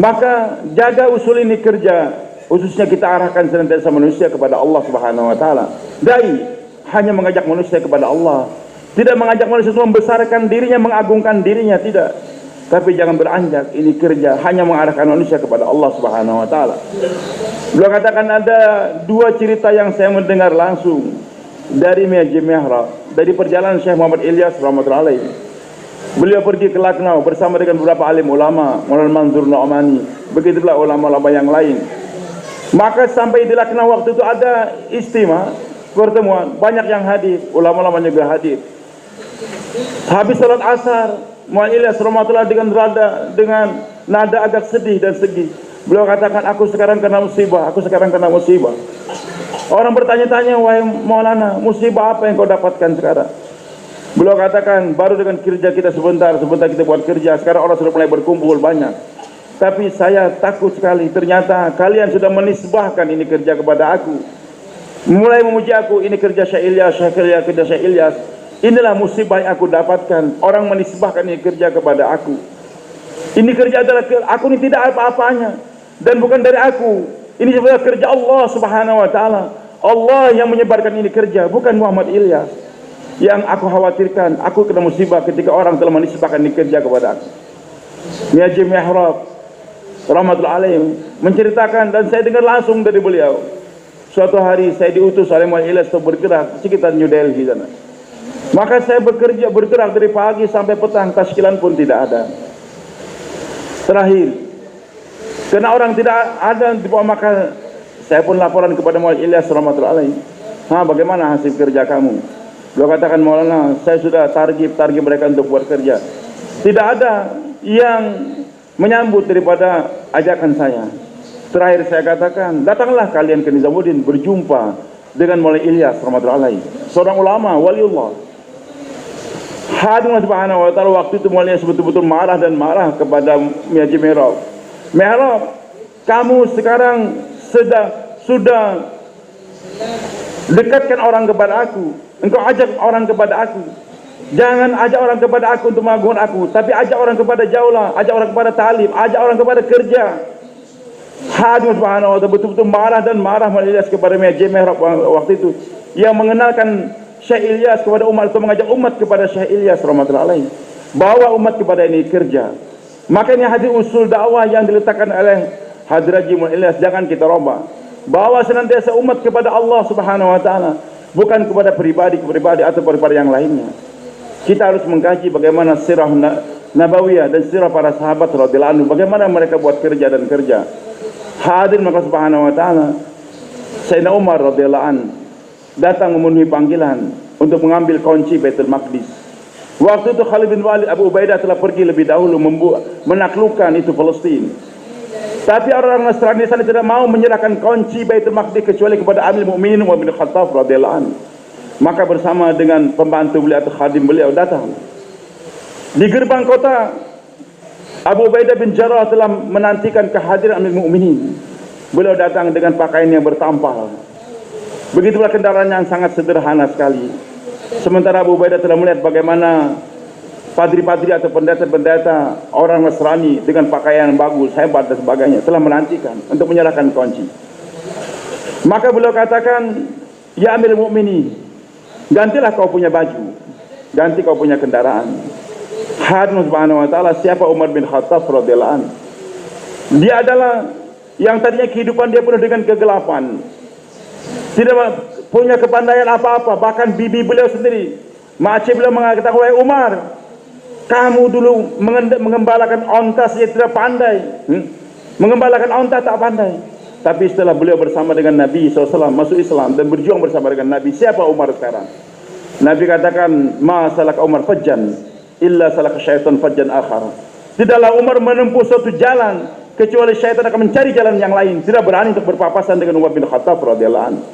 A: Maka jaga usul ini kerja, khususnya kita arahkan senantiasa manusia kepada Allah Subhanahu wa taala. Dai hanya mengajak manusia kepada Allah, tidak mengajak manusia untuk membesarkan dirinya, mengagungkan dirinya, tidak. Tapi jangan beranjak, ini kerja hanya mengarahkan manusia kepada Allah Subhanahu wa taala. Beliau katakan ada 2 cerita yang saya mendengar langsung dari Masjid Mihrab, dari perjalanan Syekh Muhammad Ilyas rahmatullahi alaihi. Beliau pergi ke Lucknow bersama dengan beberapa alim ulama, Maulana Manzur Nu'mani, begitu pula ulama-ulama yang lain. Maka sampai di Lucknow waktu itu ada istimewa, pertemuan, banyak yang hadir, ulama-ulama juga hadir. Habis salat asar, Maulana Ilyas rahmatullah dengan nada agak sedih dan segih. Beliau katakan, aku sekarang kena musibah, aku sekarang kena musibah. Orang bertanya-tanya, wahai Maulana, musibah apa yang kau dapatkan sekarang? Beliau katakan, baru dengan kerja kita sebentar kita buat kerja, sekarang orang sudah mulai berkumpul banyak. Tapi saya takut sekali, ternyata kalian sudah menisbahkan ini kerja kepada aku. Mulai memuji aku, ini kerja Syekh Ilyas, kerja Syekh Ilyas. Inilah musibah yang aku dapatkan, orang menisbahkan ini kerja kepada aku. Ini kerja adalah, aku ini tidak apa-apanya, dan bukan dari aku. Ini sebenarnya kerja Allah Subhanahu wa taala. Allah yang menyebarkan ini kerja, bukan Muhammad Ilyas. Yang aku khawatirkan, aku kena musibah ketika orang telah menisbahkan ini kerja kepada aku. Masjid Mihrab rahmatullahi alaihi menceritakan, dan saya dengar langsung dari beliau. Suatu hari saya diutus oleh Muhammad Ilyas untuk bergerak sekitar New Delhi sana. Maka saya bergerak dari pagi sampai petang, tashkilan pun tidak ada. Terakhir, karena orang tidak ada di bawah, maka saya pun laporan kepada Muhammad Ilyas rahmatullahi alaihi. Bagaimana hasil kerja kamu? Beliau katakan, Maulana, saya sudah target mereka untuk buat kerja. Tidak ada yang menyambut daripada ajakan saya. Terakhir saya katakan, datanglah kalian ke Nizamuddin berjumpa dengan Maulana Ilyas rahmatullahi alaihi, seorang ulama waliullah. Allah Subhanahu wa taala waktu itu mulai betul-betul marah dan marah kepada Haji Mihrab. Mihrab, kamu sekarang sudah dekatkan orang kepada aku. Engkau ajak orang kepada aku. Jangan ajak orang kepada aku untuk mengagungkan aku, tapi ajak orang kepada jauhlah, ajak orang kepada talim, ajak orang kepada kerja. Allah Subhanahu wa taala betul-betul marah dan marah Ilyas kepada Haji Mihrab waktu itu. Yang mengenalkan Syekh Ilyas kepada umat atau mengajak umat kepada Syekh Ilyas rahmatullahi alaihi. Bawa umat kepada ini kerja. Makanya hadis usul dakwah yang diletakkan oleh Hadraji Ilyas jangan kita rombak. Bawa senantiasa umat kepada Allah Subhanahu wa taala, bukan kepada pribadi atau kepada yang lainnya. Kita harus mengkaji bagaimana sirah nabawiyah dan sirah para sahabat radhiyallahu anhu, bagaimana mereka buat kerja dan kerja. Hadir maka Subhanahu wa taala Sayyidina Umar radhiyallahu anhu datang memenuhi panggilan untuk mengambil kunci Baitul Maqdis. Waktu itu Khalid bin Walid, Abu Ubaidah telah pergi lebih dahulu menaklukkan itu Palestina. Tapi orang Nasrani di sana tidak mau menyerahkan kunci Baitul Maqdis kecuali kepada Amirul Mukminin Umar bin Khattab radhiyallahu anhu. Maka bersama dengan pembantu beliau atau khadim beliau datang. Di gerbang kota, Abu Ubaidah bin Jarrah telah menantikan kehadiran Amirul Mukminin. Beliau datang dengan pakaian yang bertampal. Begitulah kendaraan yang sangat sederhana sekali. Sementara Abu Ubaidah telah melihat bagaimana padri-padri atau pendeta-pendeta orang Nasrani dengan pakaian bagus, hebat dan sebagainya telah menantikan untuk menyerahkan kunci. Maka beliau katakan, ya Amirul Mukminin, gantilah kau punya baju, ganti kau punya kendaraan. Hadis Subhanahu wa taala, siapa Umar bin Khattab radhiyallahu anhu? Dia adalah yang tadinya kehidupan dia penuh dengan kegelapan. Tidak punya kepandaian apa-apa, bahkan bibi beliau sendiri, makcik beliau mengatakan, wahai Umar, kamu dulu mengembalakan onta saja tidak pandai, mengembalakan onta tak pandai. Tapi setelah beliau bersama dengan Nabi SAW masuk Islam dan berjuang bersama dengan Nabi, siapa Umar sekarang? Nabi katakan, ma salaka Umar fajjan illa salaka syaitan fajjan akhar. Tidaklah Umar menempuh suatu jalan kecuali syaitan akan mencari jalan yang lain, tidak berani untuk berpapasan dengan Umar bin Khattab radhiyallahu anhu.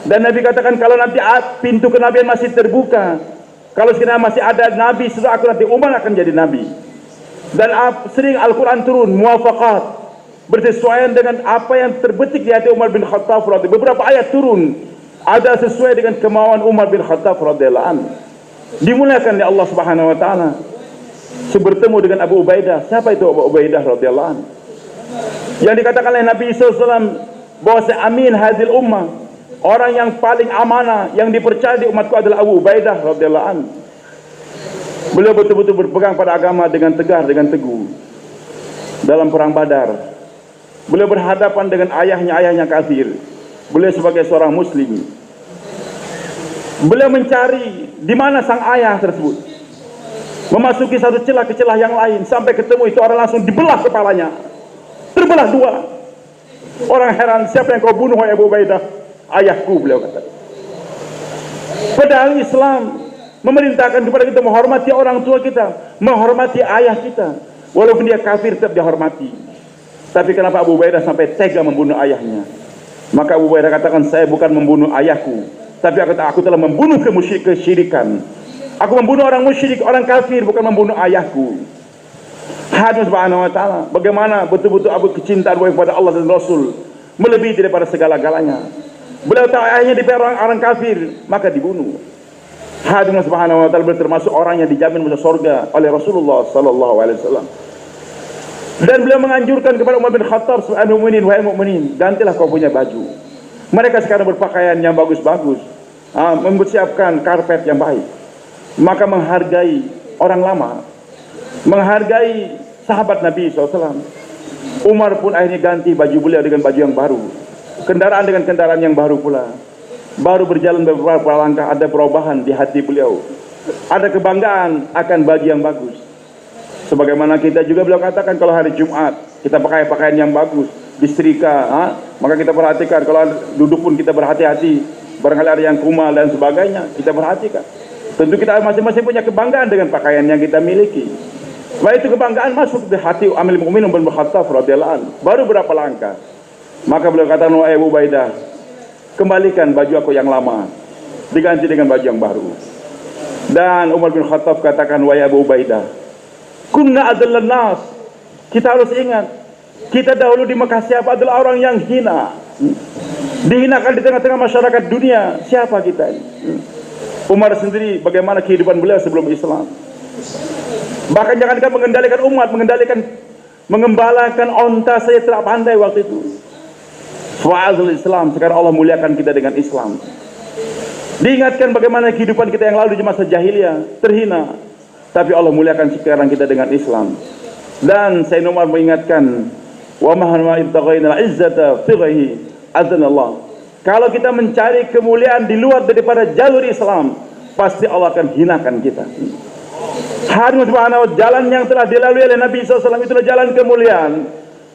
A: Dan Nabi katakan, kalau nanti pintu kenabian masih terbuka, kalau sekiranya masih ada Nabi setelah aku, nanti Umar akan jadi Nabi. Dan sering Al-Quran turun muwafaqat, bersesuaian dengan apa yang terbetik di hati Umar bin Khattab radhiyallahu anhu. Beberapa ayat turun ada sesuai dengan kemauan Umar bin Khattab radhiyallahu anhu. Dimuliakan oleh Allah Subhanahu wa taala. Bertemu dengan Abu Ubaidah. Siapa itu Abu Ubaidah radhiyallahu anhu? Yang dikatakan oleh Nabi SAW bahwa amin hadil ummah, orang yang paling amanah yang dipercaya di umatku adalah Abu Ubaidah radhiyallahu anhu. Beliau betul-betul berpegang pada agama dengan tegar, dengan teguh. Dalam perang Badar, beliau berhadapan dengan ayahnya kafir. Beliau sebagai seorang muslim, beliau mencari di mana sang ayah tersebut. Memasuki satu celah ke celah yang lain sampai ketemu itu orang, langsung dibelah kepalanya, terbelah dua. Orang heran, siapa yang kau bunuh wahai Abu Ubaidah? Ayahku, beliau kata. Padahal Islam memerintahkan kepada kita menghormati orang tua kita, menghormati ayah kita, walaupun dia kafir tetap dihormati. Tapi kenapa Abu Ubaidah sampai tega membunuh ayahnya? Maka Abu Ubaidah katakan, saya bukan membunuh ayahku, tapi aku telah membunuh kesyirikan. Aku membunuh orang musyrik, orang kafir, bukan membunuh ayahku. Hadis Subhanahu wa taala, bagaimana betul-betul kecintaan kepada Allah dan Rasul melebihi daripada segala-galanya. Beliau tahu ayahnya diperangi orang kafir, maka dibunuh. Hadis Subhanahu wa taala termasuk orang yang dijamin masuk surga oleh Rasulullah sallallahu alaihi wasallam. Dan beliau menganjurkan kepada Umar bin Khattab, "Al-mu'minin wahai mu'minin, gantilah kau punya baju." Mereka sekarang berpakaian yang bagus-bagus, mempersiapkan karpet yang baik. Maka menghargai orang lama, menghargai sahabat Nabi SAW. Umar pun akhirnya ganti baju beliau dengan baju yang baru, kendaraan dengan kendaraan yang baru pula. Baru berjalan beberapa langkah, ada perubahan di hati beliau, ada kebanggaan akan baju yang bagus. Sebagaimana kita juga beliau katakan, kalau hari Jumat kita pakai pakaian yang bagus, disetrika, maka kita perhatikan. Kalau duduk pun kita berhati-hati, barangkali ada yang kumal dan sebagainya, kita perhatikan. Tentu kita masing-masing punya kebanggaan dengan pakaian yang kita miliki. Setelah itu kebanggaan masuk di hati Amirul Mukminin Umar bin Khattab radhiyallahu anhu. Baru berapa langkah, maka beliau katakan, wahai Abu Ubaidah, kembalikan baju aku yang lama, diganti dengan baju yang baru. Dan Umar bin Khattab katakan, wahai Abu Ubaidah, kunna adallan nas. Kita harus ingat, kita dahulu di Mekah siapa adalah orang yang hina, dihinakan di tengah-tengah masyarakat dunia. Siapa kita ini? Umar sendiri bagaimana kehidupan beliau sebelum Islam. Bahkan jangankan mengendalikan umat, mengembalakan onta saja tidak pandai waktu itu. Fa'azul Islam, sekarang Allah muliakan kita dengan Islam. Diingatkan bagaimana kehidupan kita yang lalu di masa jahiliyah, terhina, tapi Allah muliakan sekarang kita dengan Islam. Dan Sayyidina Umar mengingatkan, wa mahma ibtaghaina al-izzata fi ghayrihi azanallah. Kalau kita mencari kemuliaan di luar daripada jalur Islam, pasti Allah akan hinakan kita. Hadirin subhanahu, jalan yang telah dilalui oleh Nabi SAW itulah jalan kemuliaan.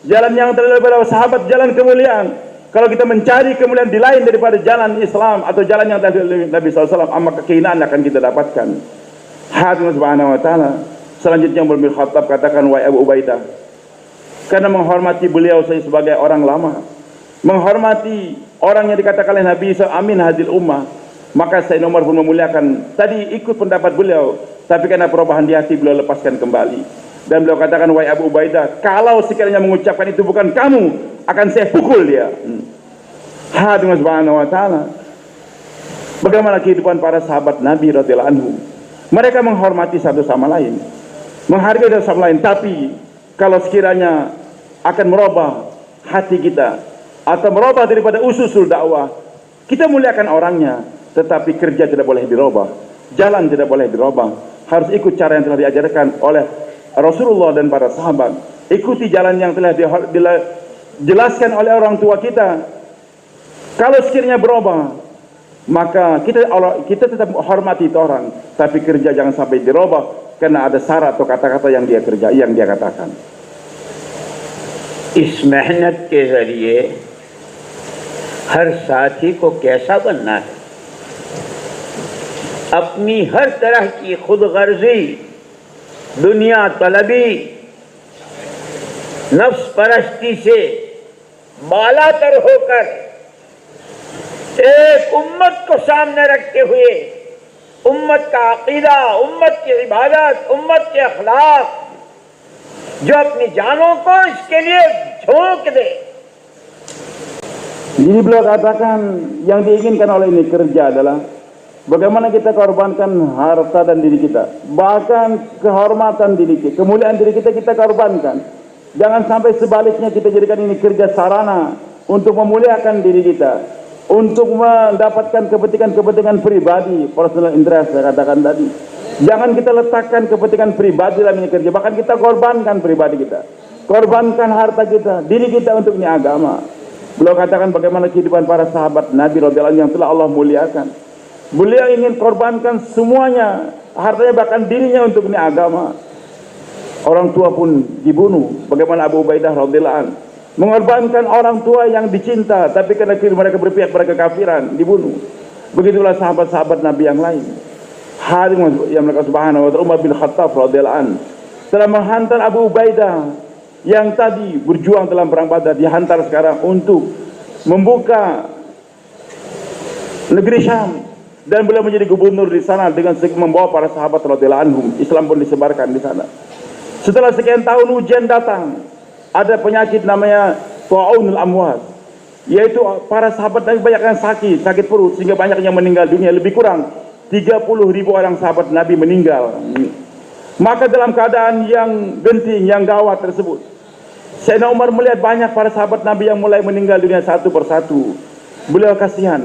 A: Jalan yang telah dilalui oleh sahabat, jalan kemuliaan. Kalau kita mencari kemuliaan di lain daripada jalan Islam atau jalan yang telah dilalui Nabi SAW, maka kehinaan akan kita dapatkan. Hadirin subhanahu wa ta'ala. Selanjutnya Umar bin Khattab katakan, wahai Abu Ubaidah, karena menghormati beliau sebagai orang lama, menghormati orang yang dikatakan oleh Nabi SAW amin hadil ummah, maka Sayyidina Umar pun memuliakan. Tadi ikut pendapat beliau, tapi karena perubahan di hati beliau lepaskan kembali. Dan beliau katakan, wahai Abu Ubaidah, kalau sekiranya mengucapkan itu bukan kamu, akan saya pukul dia. Hadirin subhanahu wa ta'ala. Bagaimana kehidupan para sahabat Nabi radhiyallahu anhu? Mereka menghormati satu sama lain, menghargai satu sama lain. Tapi kalau sekiranya akan merubah hati kita atau merubah daripada usul dakwah, kita muliakan orangnya, tetapi kerja tidak boleh dirubah, jalan tidak boleh dirubah. Harus ikut cara yang telah diajarkan oleh Rasulullah dan para sahabat. Ikuti jalan yang telah dijelaskan oleh orang tua kita. Kalau sekiranya berubah, maka kita tetap hormati itu orang, tapi kerja jangan sampai dirubah karena ada syarat atau kata-kata yang dia katakan.
B: इस मेहनत के जरिए हर साथी को कैसा बनना है, अपनी हर तरह की खुदगर्जी, दुनिया तलबी, नफ्स परस्ती से बालातर होकर एक उम्मत को सामने रखते हुए उम्मत का अकीदा, उम्मत की इबादत, उम्मत के अखलाक, जो अपनी जानों को इसके लिए झोंक दे.
A: Jadi beliau katakan yang diinginkan oleh ini kerja adalah bagaimana kita korbankan harta dan diri kita, bahkan kehormatan diri kita, kemuliaan diri kita korbankan. Jangan sampai sebaliknya kita jadikan ini kerja sarana untuk memuliakan diri kita, untuk mendapatkan kepentingan pribadi, personal interest saya katakan tadi. Jangan kita letakkan kepentingan pribadi dalam ini kerja, bahkan kita korbankan pribadi kita, korbankan harta kita, diri kita untuk ini agama. Beliau katakan bagaimana kehidupan para sahabat Nabi radhiyallahu anhu yang telah Allah muliakan. Beliau ingin korbankan semuanya, hartanya bahkan dirinya untuk ini agama. Orang tua pun dibunuh. Bagaimana Abu Ubaidah radhiyallahu anhu mengorbankan orang tua yang dicinta, tapi karena mereka berpihak pada kekafiran dibunuh. Begitulah sahabat-sahabat Nabi yang lain. Hadirin yang mereka subhanahu wa ta'ala, Umar bin Khattab radhiyallahu anhu telah menghantar Abu Ubaidah yang tadi berjuang dalam perang Badar, dihantar sekarang untuk membuka negeri Syam, dan beliau menjadi gubernur di sana dengan membawa para sahabat radhiyallahu anhum. Islam pun disebarkan di sana. Setelah sekian tahun ujian datang, ada penyakit namanya ta'unul amwat, yaitu para sahabat Nabi banyak yang sakit perut sehingga banyak yang meninggal dunia. Lebih kurang 30.000 orang sahabat Nabi meninggal. Maka dalam keadaan yang genting, yang gawat tersebut, Sayyidina Umar melihat banyak para sahabat Nabi yang mulai meninggal dunia satu persatu. Beliau kasihan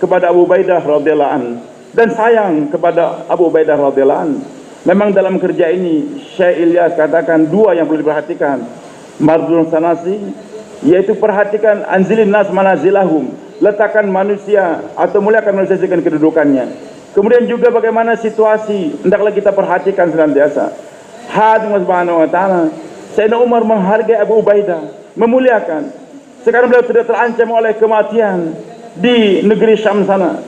A: kepada Abu Ubaidah radhiyallahu anhu dan sayang kepada Abu Ubaidah radhiyallahu anhu. Memang dalam kerja ini Syekh Ilyas katakan dua yang perlu diperhatikan. Mardun sanasi, yaitu perhatikan anzilin nas manazilahum, letakkan manusia atau muliakan manusia dengan kedudukannya. Kemudian juga bagaimana situasi hendaklah kita perhatikan senantiasa. Hadirin subhanahu wa ta'ala, Sayyidina Umar menghargai Abu Ubaidah, memuliakan. Sekarang beliau tidak terancam oleh kematian di negeri Syam sana.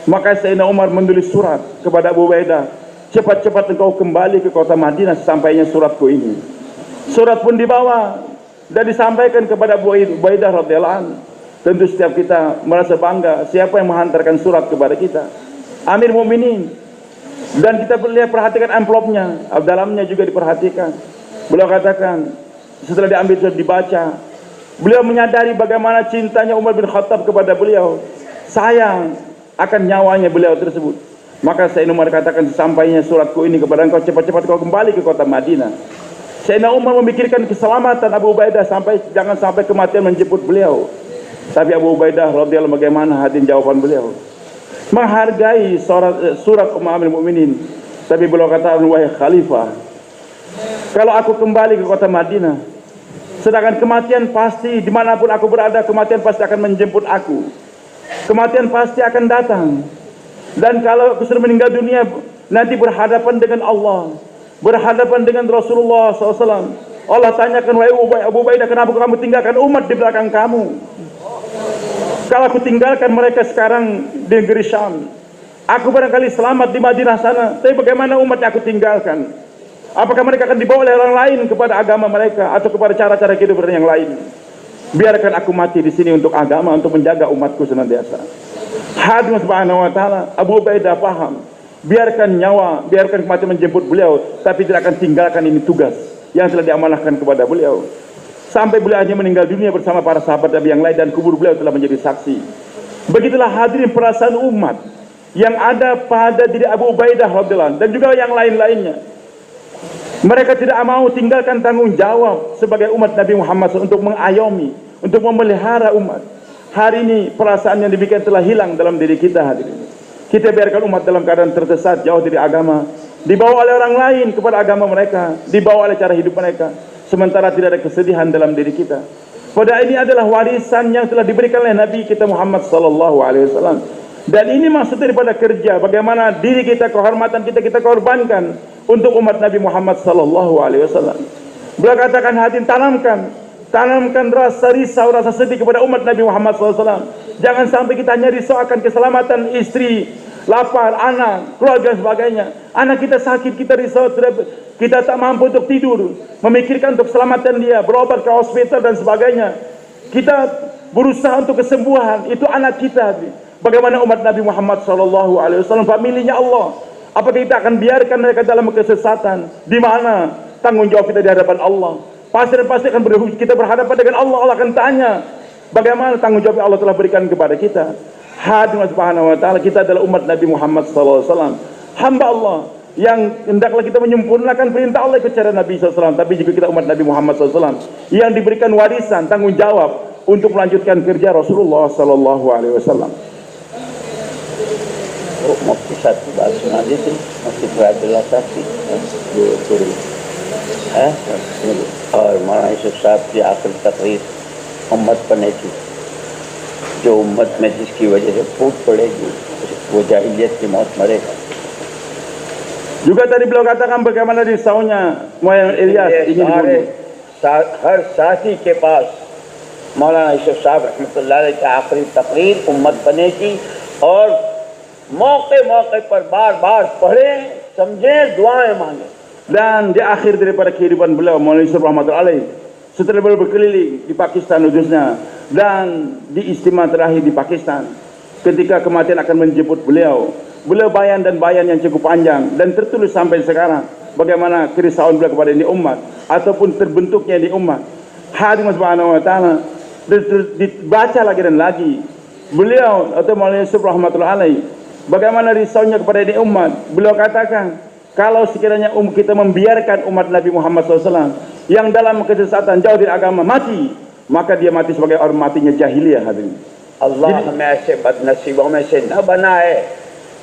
A: Maka Sayyidina Umar menulis surat kepada Abu Ubaidah, cepat-cepat engkau kembali ke kota Madinah sampainya suratku ini. Surat pun dibawa dan disampaikan kepada Abu Ubaidah radhiyallahu anhu. Tentu setiap kita merasa bangga siapa yang menghantarkan surat kepada kita. Amir Mukminin Dan kita lihat, perhatikan amplopnya, dalamnya juga diperhatikan. Beliau katakan, setelah diambil sudah dibaca, beliau menyadari bagaimana cintanya Umar bin Khattab kepada beliau, sayang akan nyawanya beliau tersebut. Maka Sayyidina Umar katakan, sesampainya suratku ini kepada engkau, cepat-cepat kau kembali ke kota Madinah. Sayyidina Umar memikirkan keselamatan Abu Ubaidah, jangan sampai kematian menjemput beliau. Tapi Abu Ubaidah radhiyallahu bagaimana hadirin jawaban beliau? Menghargai surat Ummul Mukminin. Tapi beliau kata, wahai khalifah, kalau aku kembali ke kota Madinah, sedangkan kematian pasti dimanapun aku berada, kematian pasti akan menjemput aku. Kematian pasti akan datang. Dan kalau aku sudah meninggal dunia, nanti berhadapan dengan Allah, berhadapan dengan Rasulullah SAW. Allah tanyakan, wahai Abu Ubaidah, kenapa kamu tinggalkan umat di belakang kamu? Kalau aku tinggalkan mereka sekarang di negeri Syam, aku barangkali selamat di Madinah sana. Tapi bagaimana umatnya aku tinggalkan? Apakah mereka akan dibawa oleh orang lain kepada agama mereka atau kepada cara-cara kehidupan yang lain? Biarkan aku mati di sini untuk agama, untuk menjaga umatku senantiasa. Hadirin subhanahu wa ta'ala, Abu Ubaidah paham. Biarkan nyawa, biarkan kematian menjemput beliau, tapi tidak akan tinggalkan ini tugas yang telah diamanahkan kepada beliau. Sampai beliau hanya meninggal dunia bersama para sahabat Nabi yang lain, dan kubur beliau telah menjadi saksi. Begitulah hadirin perasaan umat yang ada pada diri Abu Ubaidah radhiyallahu dan juga yang lain-lainnya. Mereka tidak mau tinggalkan tanggung jawab sebagai umat Nabi Muhammad SAW untuk mengayomi, untuk memelihara umat. Hari ini perasaan yang demikian telah hilang dalam diri kita hadirin. Kita biarkan umat dalam keadaan tersesat, jauh dari agama, dibawa oleh orang lain kepada agama mereka, dibawa oleh cara hidup mereka. Sementara tidak ada kesedihan dalam diri kita. Padahal ini adalah warisan yang telah diberikan oleh Nabi kita Muhammad SAW. Dan ini maksud daripada kerja, bagaimana diri kita, kehormatan kita korbankan untuk umat Nabi Muhammad SAW. Beliau katakan, hadirin, tanamkan rasa risau, rasa sedih kepada umat Nabi Muhammad SAW. Jangan sampai kita hanya risau akan keselamatan istri, lapar, anak, keluarga dan sebagainya. Anak kita sakit, kita risau, kita tak mampu untuk tidur, memikirkan untuk keselamatan dia, berobat ke hospital dan sebagainya. Kita berusaha untuk kesembuhan, itu anak kita. Bagaimana umat Nabi Muhammad SAW, familinya Allah? Apakah kita akan biarkan mereka dalam kesesatan? Di mana tanggung jawab kita di hadapan Allah? Pasti akan kita berhadapan dengan Allah. Allah akan tanya, bagaimana tanggung jawab yang Allah telah berikan kepada kita. Hadirin subhanahu wa ta'ala, kita adalah umat Nabi Muhammad SAW, hamba Allah yang hendaklah kita menyempurnakan perintah Allah ikut cara Nabi SAW. Tapi juga kita umat Nabi Muhammad SAW yang diberikan warisan, tanggung jawab untuk melanjutkan kerja Rasulullah SAW.
B: मुफ्ती साहब की बात सुना दी थी, मुफ्ती फराजुल्लाह साहब की है, और मौलाना यूसुफ साहब की आखिरी तकरीर उम्मत बने थी, जो उम्मत में जिसकी वजह से फूट पड़ेगी वो जाहिलियत की मौत मरेगा.
A: Juga tadi beliau katakan bagaimana risaunya Moyang Ilyas ingin dibunuh.
B: हर साथी के पास मौलाना यूसुफ साहब रहमतुल्लाह अलैह की आखिरी तकरीर उम्मत बने की, और मौके पर बार-बार पढ़े, समझे, दुआएं मांगे.
A: Dan di akhir daripada kehidupan beliau, Maulana Yusuf rahmatullahi alaih, setelah beliau berkeliling di Pakistan khususnya dan di istimewa terakhir di Pakistan, ketika kematian akan menjemput beliau, beliau bayan yang cukup panjang dan tertulis sampai sekarang bagaimana kerisauan beliau kepada ini umat ataupun terbentuknya ini umat. Hadirin subhanahu wa ta'ala, dibaca lagi dan lagi beliau atau Maulana Yusuf rahmatullahi alaih bagaimana risaunya kepada ini umat. Beliau katakan, kalau sekiranya kita membiarkan umat Nabi Muhammad SAW yang dalam kesesatan jauh dari agama mati, maka dia mati sebagai orang matinya jahiliyah. Hadirin,
B: Allah हमें ऐसे बदनसीबों में से न बनाए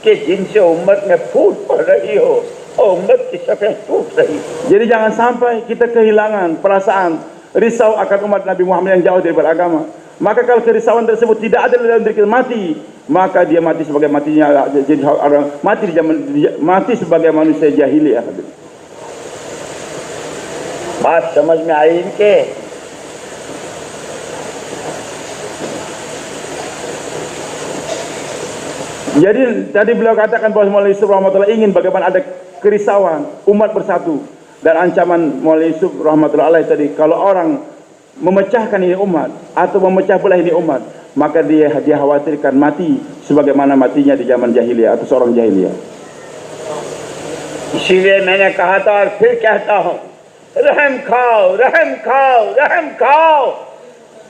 B: कि जिनसे उम्मत में फूट पड़ रही हो और उम्मत की सफेद टूट रही.
A: Jadi jangan sampai kita kehilangan perasaan risau akan umat Nabi Muhammad yang jauh dari beragama. Maka kalau kerisauan tersebut tidak ada dalam diri kita mati, maka dia mati sebagai matinya jadi orang mati sebagai manusia jahiliyah.
B: बात समझ में आई इनके?
A: Jadi tadi beliau katakan bahwa Maulana Yusuf rahmatullah ingin bagaimana ada kerisauan umat bersatu, dan ancaman Maulana Yusuf rahmatullah alaih tadi, kalau orang memecahkan ini umat atau memecah belah ini umat, maka dia khawatirkan mati sebagaimana matinya di zaman jahiliyah atau seorang jahiliyah.
B: इसीलिए मैंने कहा था और फिर कहता हूं, रहम खाओ, रहम खाओ, रहम खाओ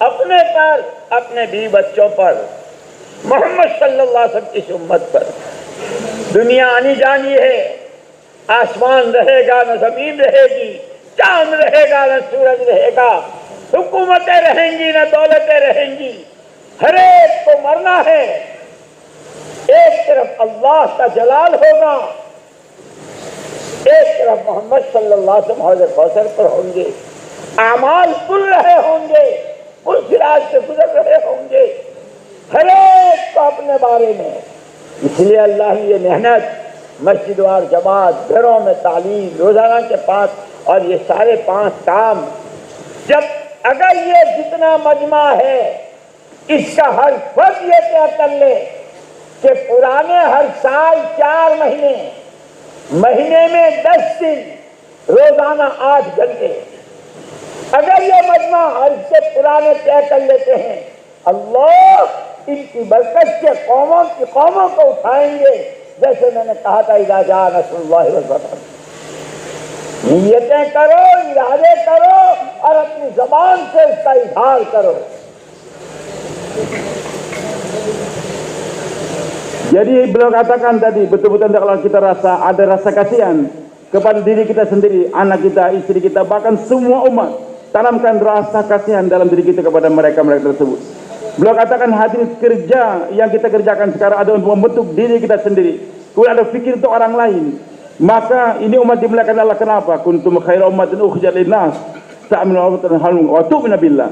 B: अपने पर, अपने बीवी बच्चों पर, मोहम्मद सल्लल्लाहु अलैहि वसल्लम की उम्मत पर। दुनिया आनी जानी है, आसमान रहेगा न जमीन रहेगी, चांद रहेगा न सूरज रहेगा, हुकूमतें रहेंगी न दौलतें रहेंगी, हर एक को मरना है। एक तरफ अल्लाह का जलाल होगा, एक तरफ मोहम्मद सल्लल्लाहु अलैहि वसल्लम हौज़ कौसर पर होंगे। आमाल पुल रहे होंगे, पुल सिराज से गुजर रहे होंगे, हर एक को अपने बारे में। इसलिए अल्लाह ने ये मेहनत, मस्जिद और जमात, घरों में तालीम, रोजाना के 5 और ये सारे 5 काम, जब अगर ये जितना मजमा है इसका हर फर्द ये तय कर ले कि पुराने हर साल 4 महीने, महीने में 10 दिन, रोजाना 8 घंटे, अगर ये मजमा हर से पुराने तय कर लेते हैं, अल्लाह इनकी बरकत से कौमों को उठाएंगे। जैसे मैंने कहा था, इज़ा जा नस्रुल्लाहि वल फतह। नियतें करो, इरादे करो और अपनी जबान से इसका इजहार करो।
A: Jadi beliau katakan tadi, betul-betul kalau kita ada rasa kasihan kepada diri kita sendiri, anak kita, istri kita, bahkan semua umat, tanamkan rasa kasihan dalam diri kita kepada mereka-mereka tersebut. Beliau katakan hadirin, kerja yang kita kerjakan sekarang adalah untuk membentuk diri kita sendiri. Kemudian ada fikir untuk orang lain. Maka ini umat dimuliakan Allah. Kenapa? Kuntum khairu ummatin ukhrijat linnas ta'minu wa tu'minu billah.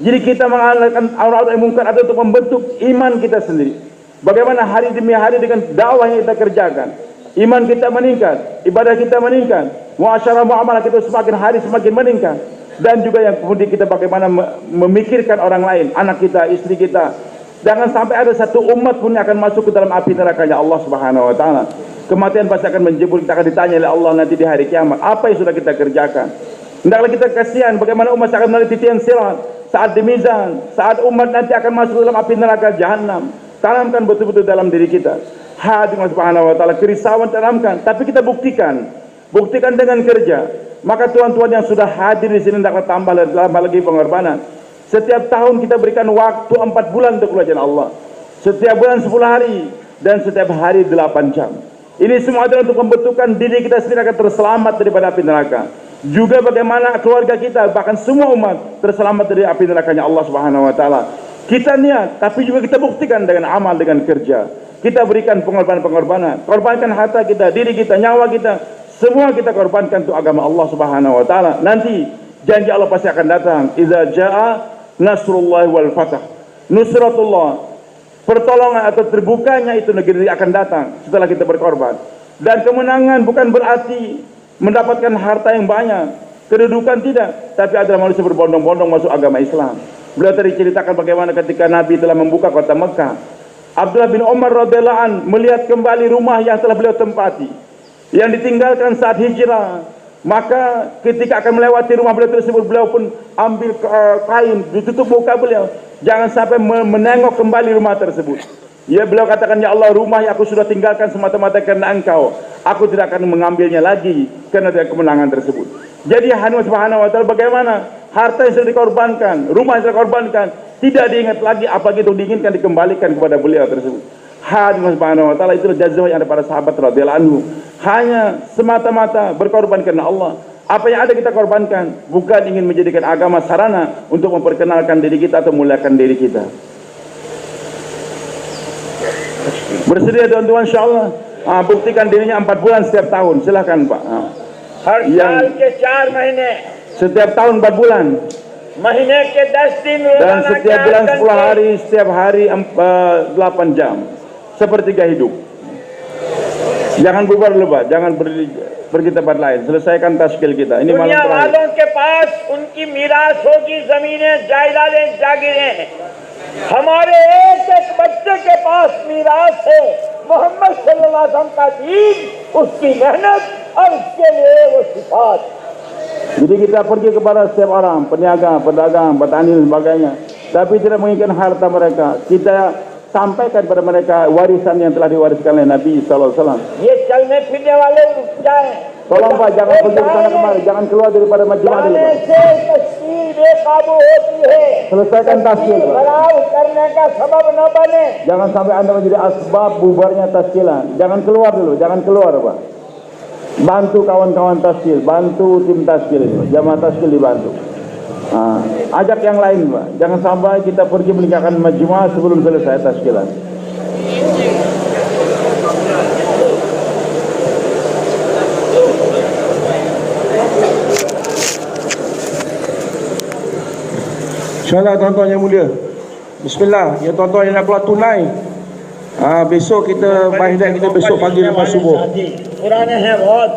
A: Jadi kita mengalahkan aurat yang mungkar adalah untuk membentuk iman kita sendiri. Bagaimana hari demi hari dengan dakwah yang kita kerjakan, iman kita meningkat, ibadah kita meningkat, muasyarah muamalah kita semakin hari semakin meningkat. Dan juga yang kemudian kita bagaimana memikirkan orang lain, anak kita, istri kita. Jangan sampai ada satu umat pun yang akan masuk ke dalam api nerakanya Allah Subhanahu wa taala. Kematian pasti akan menjemput, kita akan ditanya oleh Allah nanti di hari kiamat, apa yang sudah kita kerjakan. Hendaklah kita kasihan bagaimana umat akan melalui titian sirat saat di mizan, saat umat nanti akan masuk dalam api neraka jahanam. Tanamkan betul-betul dalam diri kita hadirat Subhanahu wa taala, kerisauan tanamkan, tapi kita buktikan dengan kerja. Maka tuan-tuan yang sudah hadir di sini hendaklah tambah lagi pengorbanan. Setiap tahun kita berikan waktu 4 bulan untuk kerajaan Allah. Setiap bulan 10 hari dan setiap hari 8 jam. Ini semua adalah untuk membentukkan diri kita sendiri akan terselamat daripada api neraka. Juga bagaimana keluarga kita, bahkan semua umat terselamat dari api nerakanya Allah Subhanahu wa taala. Kita niat, tapi juga kita buktikan dengan amal, dengan kerja. Kita berikan pengorbanan-pengorbanan, korbankan harta kita, diri kita, nyawa kita, semua kita korbankan untuk agama Allah Subhanahu wa taala. Nanti janji Allah pasti akan datang. Idza jaa nasrullahi wal fath. Nusratullah, pertolongan atau terbukanya itu negeri akan datang setelah kita berkorban. Dan kemenangan bukan berarti mendapatkan harta yang banyak, kedudukan tidak, tapi adalah manusia berbondong-bondong masuk agama Islam. Beliau tadi ceritakan bagaimana ketika Nabi telah membuka kota Mekah, Abdullah bin Umar radhiyallahu an melihat kembali rumah yang telah beliau tempati, yang ditinggalkan saat hijrah. Maka ketika akan melewati rumah beliau tersebut, beliau pun ambil kain, ditutup muka beliau, jangan sampai menengok kembali rumah tersebut. Ya, beliau katakan, ya Allah, rumah yang aku sudah tinggalkan semata-mata karena Engkau, aku tidak akan mengambilnya lagi karena dari kemenangan tersebut. Jadi hadirat Subhanahu wa taala, bagaimana harta yang sudah dikorbankan, rumah yang sudah dikorbankan, tidak diingat lagi, apalagi itu diinginkan dikembalikan kepada beliau tersebut. Hadirat Subhanahu wa taala, itulah jazah yang ada para sahabat radhiyallahu anhu. Hanya semata-mata berkorban karena Allah. Apa yang ada kita korbankan, bukan ingin menjadikan agama sarana untuk memperkenalkan diri kita atau memuliakan diri kita. Bersedia tuan-tuan, insyaallah. Buktikan dirinya 4 bulan setiap tahun. Silakan Pak.
B: हर साल के 4 महीने,
A: setiap tahun 4 bulan,
B: महीने के 10 दिन,
A: dan
B: रोजाना के
A: setiap
B: 8
A: bulan 10
B: घंटे,
A: hari, setiap hari 8 jam, sepertiga hidup. Jangan bubar lebat, jangan pergi tempat lain. Selesaikan taskil kita. Ini malam
B: दुनिया
A: terakhir.
B: वालों के पास उनकी मीरास होगी, जमीनें, जायदादें, जागीरें। हमारे एक बच्चे के पास मीरास है, मोहम्मद सल्लल्लाहु अलैहि वसल्लम का दीन, उसकी मेहनत और उसके लिए वो सिफात।
A: Jadi kita pergi kepada setiap orang, peniaga, pedagang, petani dan sebagainya, tapi tidak menginginkan harta mereka. Kita sampaikan kepada mereka warisan yang telah diwariskan oleh Nabi sallallahu alaihi wasallam.
B: ये चलने फिरने वाले रुक जाएं।
A: Tolong Pak, jangan pergi ke sana kemari, jangan keluar daripada majmua dulu
B: जाने
A: Pak.
B: से तस्वीर बेकाबू होती है।
A: Selesaikan taskil Pak.
B: खराब करने का सबब न बने।
A: Jangan sampai Anda menjadi asbab bubarnya taskilan. Jangan keluar dulu, jangan keluar Pak. Bantu kawan-kawan taskil, bantu tim taskil ini Pak. Jamaah taskil dibantu. Ajak yang lain Pak. Jangan sampai kita pergi meninggalkan majmua sebelum selesai taskilan.
C: InsyaAllah tuan-tuan yang mulia. Bismillah. Ya tuan-tuan yang nak keluar tunai. Besok kita bahidat kita besok pagi lepas subuh.
B: पुराने हैं बहुत।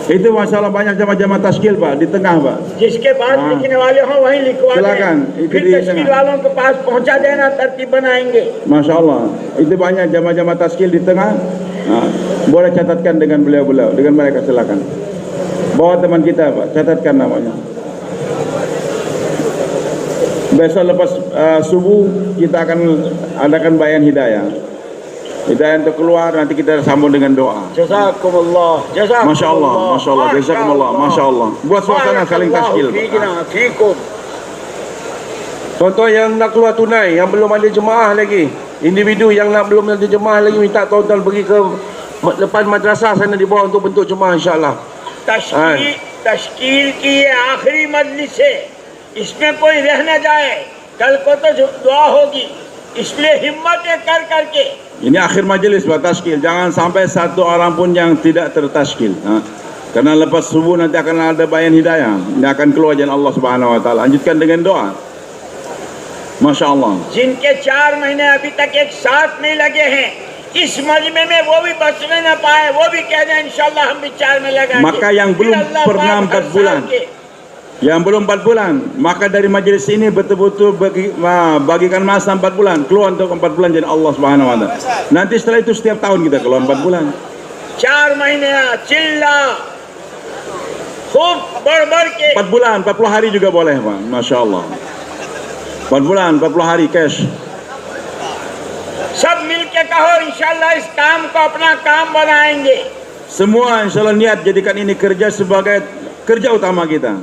A: Itu masalah banyak jamaah-jamaah taskil Pak, di tengah Pak.
B: जिसके पास लिखने वाले हो वहीं लिखवा
A: सिलाkan,
B: दें।
A: itu
B: फिर
A: di
B: तस्वीर
A: tengah.
B: वालों के पास पहुंचा देना, तरतीब बनाएंगे।
A: Masya Allah. Itu banyak jamaah-jamaah taskil di tengah. Boleh catatkan dengan beliau-beliau, dengan mereka silakan. Bawa teman kita Pak, catatkan namanya. Besok lepas subuh kita akan adakan bayan hidayah. Hidayah untuk keluar, nanti kita sambung dengan doa.
B: जज़ाकुमुल्लाह, जज़ाकुमुल्लाह,
A: Masya Allah, Masya Allah, jazakumullah, Masya Allah. Buat suasana saling taskil.
C: Tuan-tuan yang nak keluar tunai, yang belum ada jemaah lagi, individu yang belum ada jemaah lagi, minta tuan-tuan pergi ke depan madrasah sana di bawah untuk bentuk jemaah insyaAllah.
B: तश्कील की ये आखिरी मजलिस है, इसमें कोई रह न जाए। कल को तो दुआ होगी, इसलिए हिम्मत कर करके
A: Ini akhir majelis Pak taskil. Jangan sampai satu orang pun yang tidak tertaskil. Karena lepas subuh nanti akan ada bayan hidayah. Ini akan keluar jalan Allah Subhanahu Wa Taala. Lanjutkan dengan doa. Masya Allah.
B: जिनके 4 महीने अभी तक एक साथ नहीं लगे हैं, इस मजमे में वो भी बचने न पाए, वो भी कह दें इंशाल्लाह हम भी 4 में लगाएंगे।
A: Maka yang belum pernah 4 bulan, yang belum 4 bulan, maka dari majelis ini betul-betul bagikan masa 4 bulan, keluar untuk 4 bulan jadi Allah Subhanahu Wa Taala. Nanti setelah itu setiap tahun kita keluar 4 bulan.
B: 4 महीने चिल्ला खूब बढ़ के
A: 4 bulan, 40 hari juga boleh Pak. Masya Allah. 4 bulan, 40 hari cash.
B: सब मिल के कहो इंशाल्लाह इस काम को अपना काम बनाएंगे।
A: Semua insya Allah niat jadikan ini kerja sebagai kerja utama kita.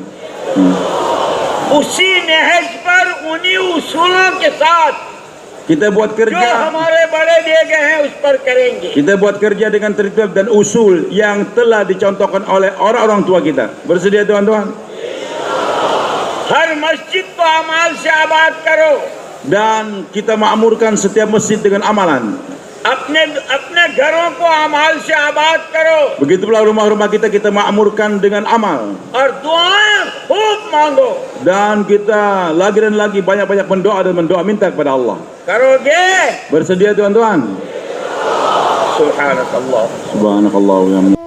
B: उसी नहज पर उन्हीं उसूलों के साथ
A: Kita buat
B: जो
A: kerja,
B: हमारे बड़े दिए गए हैं उस पर करेंगे।
A: kita buat kerja dengan tertib dan usul yang telah dicontohkan oleh orang-orang tua kita. Bersedia tuan-tuan?
B: हर मस्जिद को अमाल से आबाद करो,
A: Dan kita makmurkan setiap masjid dengan amalan.
B: अपने घरों को अमाल से आबाद करो
A: Begitu pula rumah-rumah kita makmurkan dengan amal.
B: और दुआएं खूब मांगो।
A: Dan kita lagi dan lagi banyak-banyak mendoa dan mendoa minta kepada Allah.
B: करोगे?
A: Bersedia tuan-tuan?
B: सुभानकल्लाह।
A: Subhanakallah.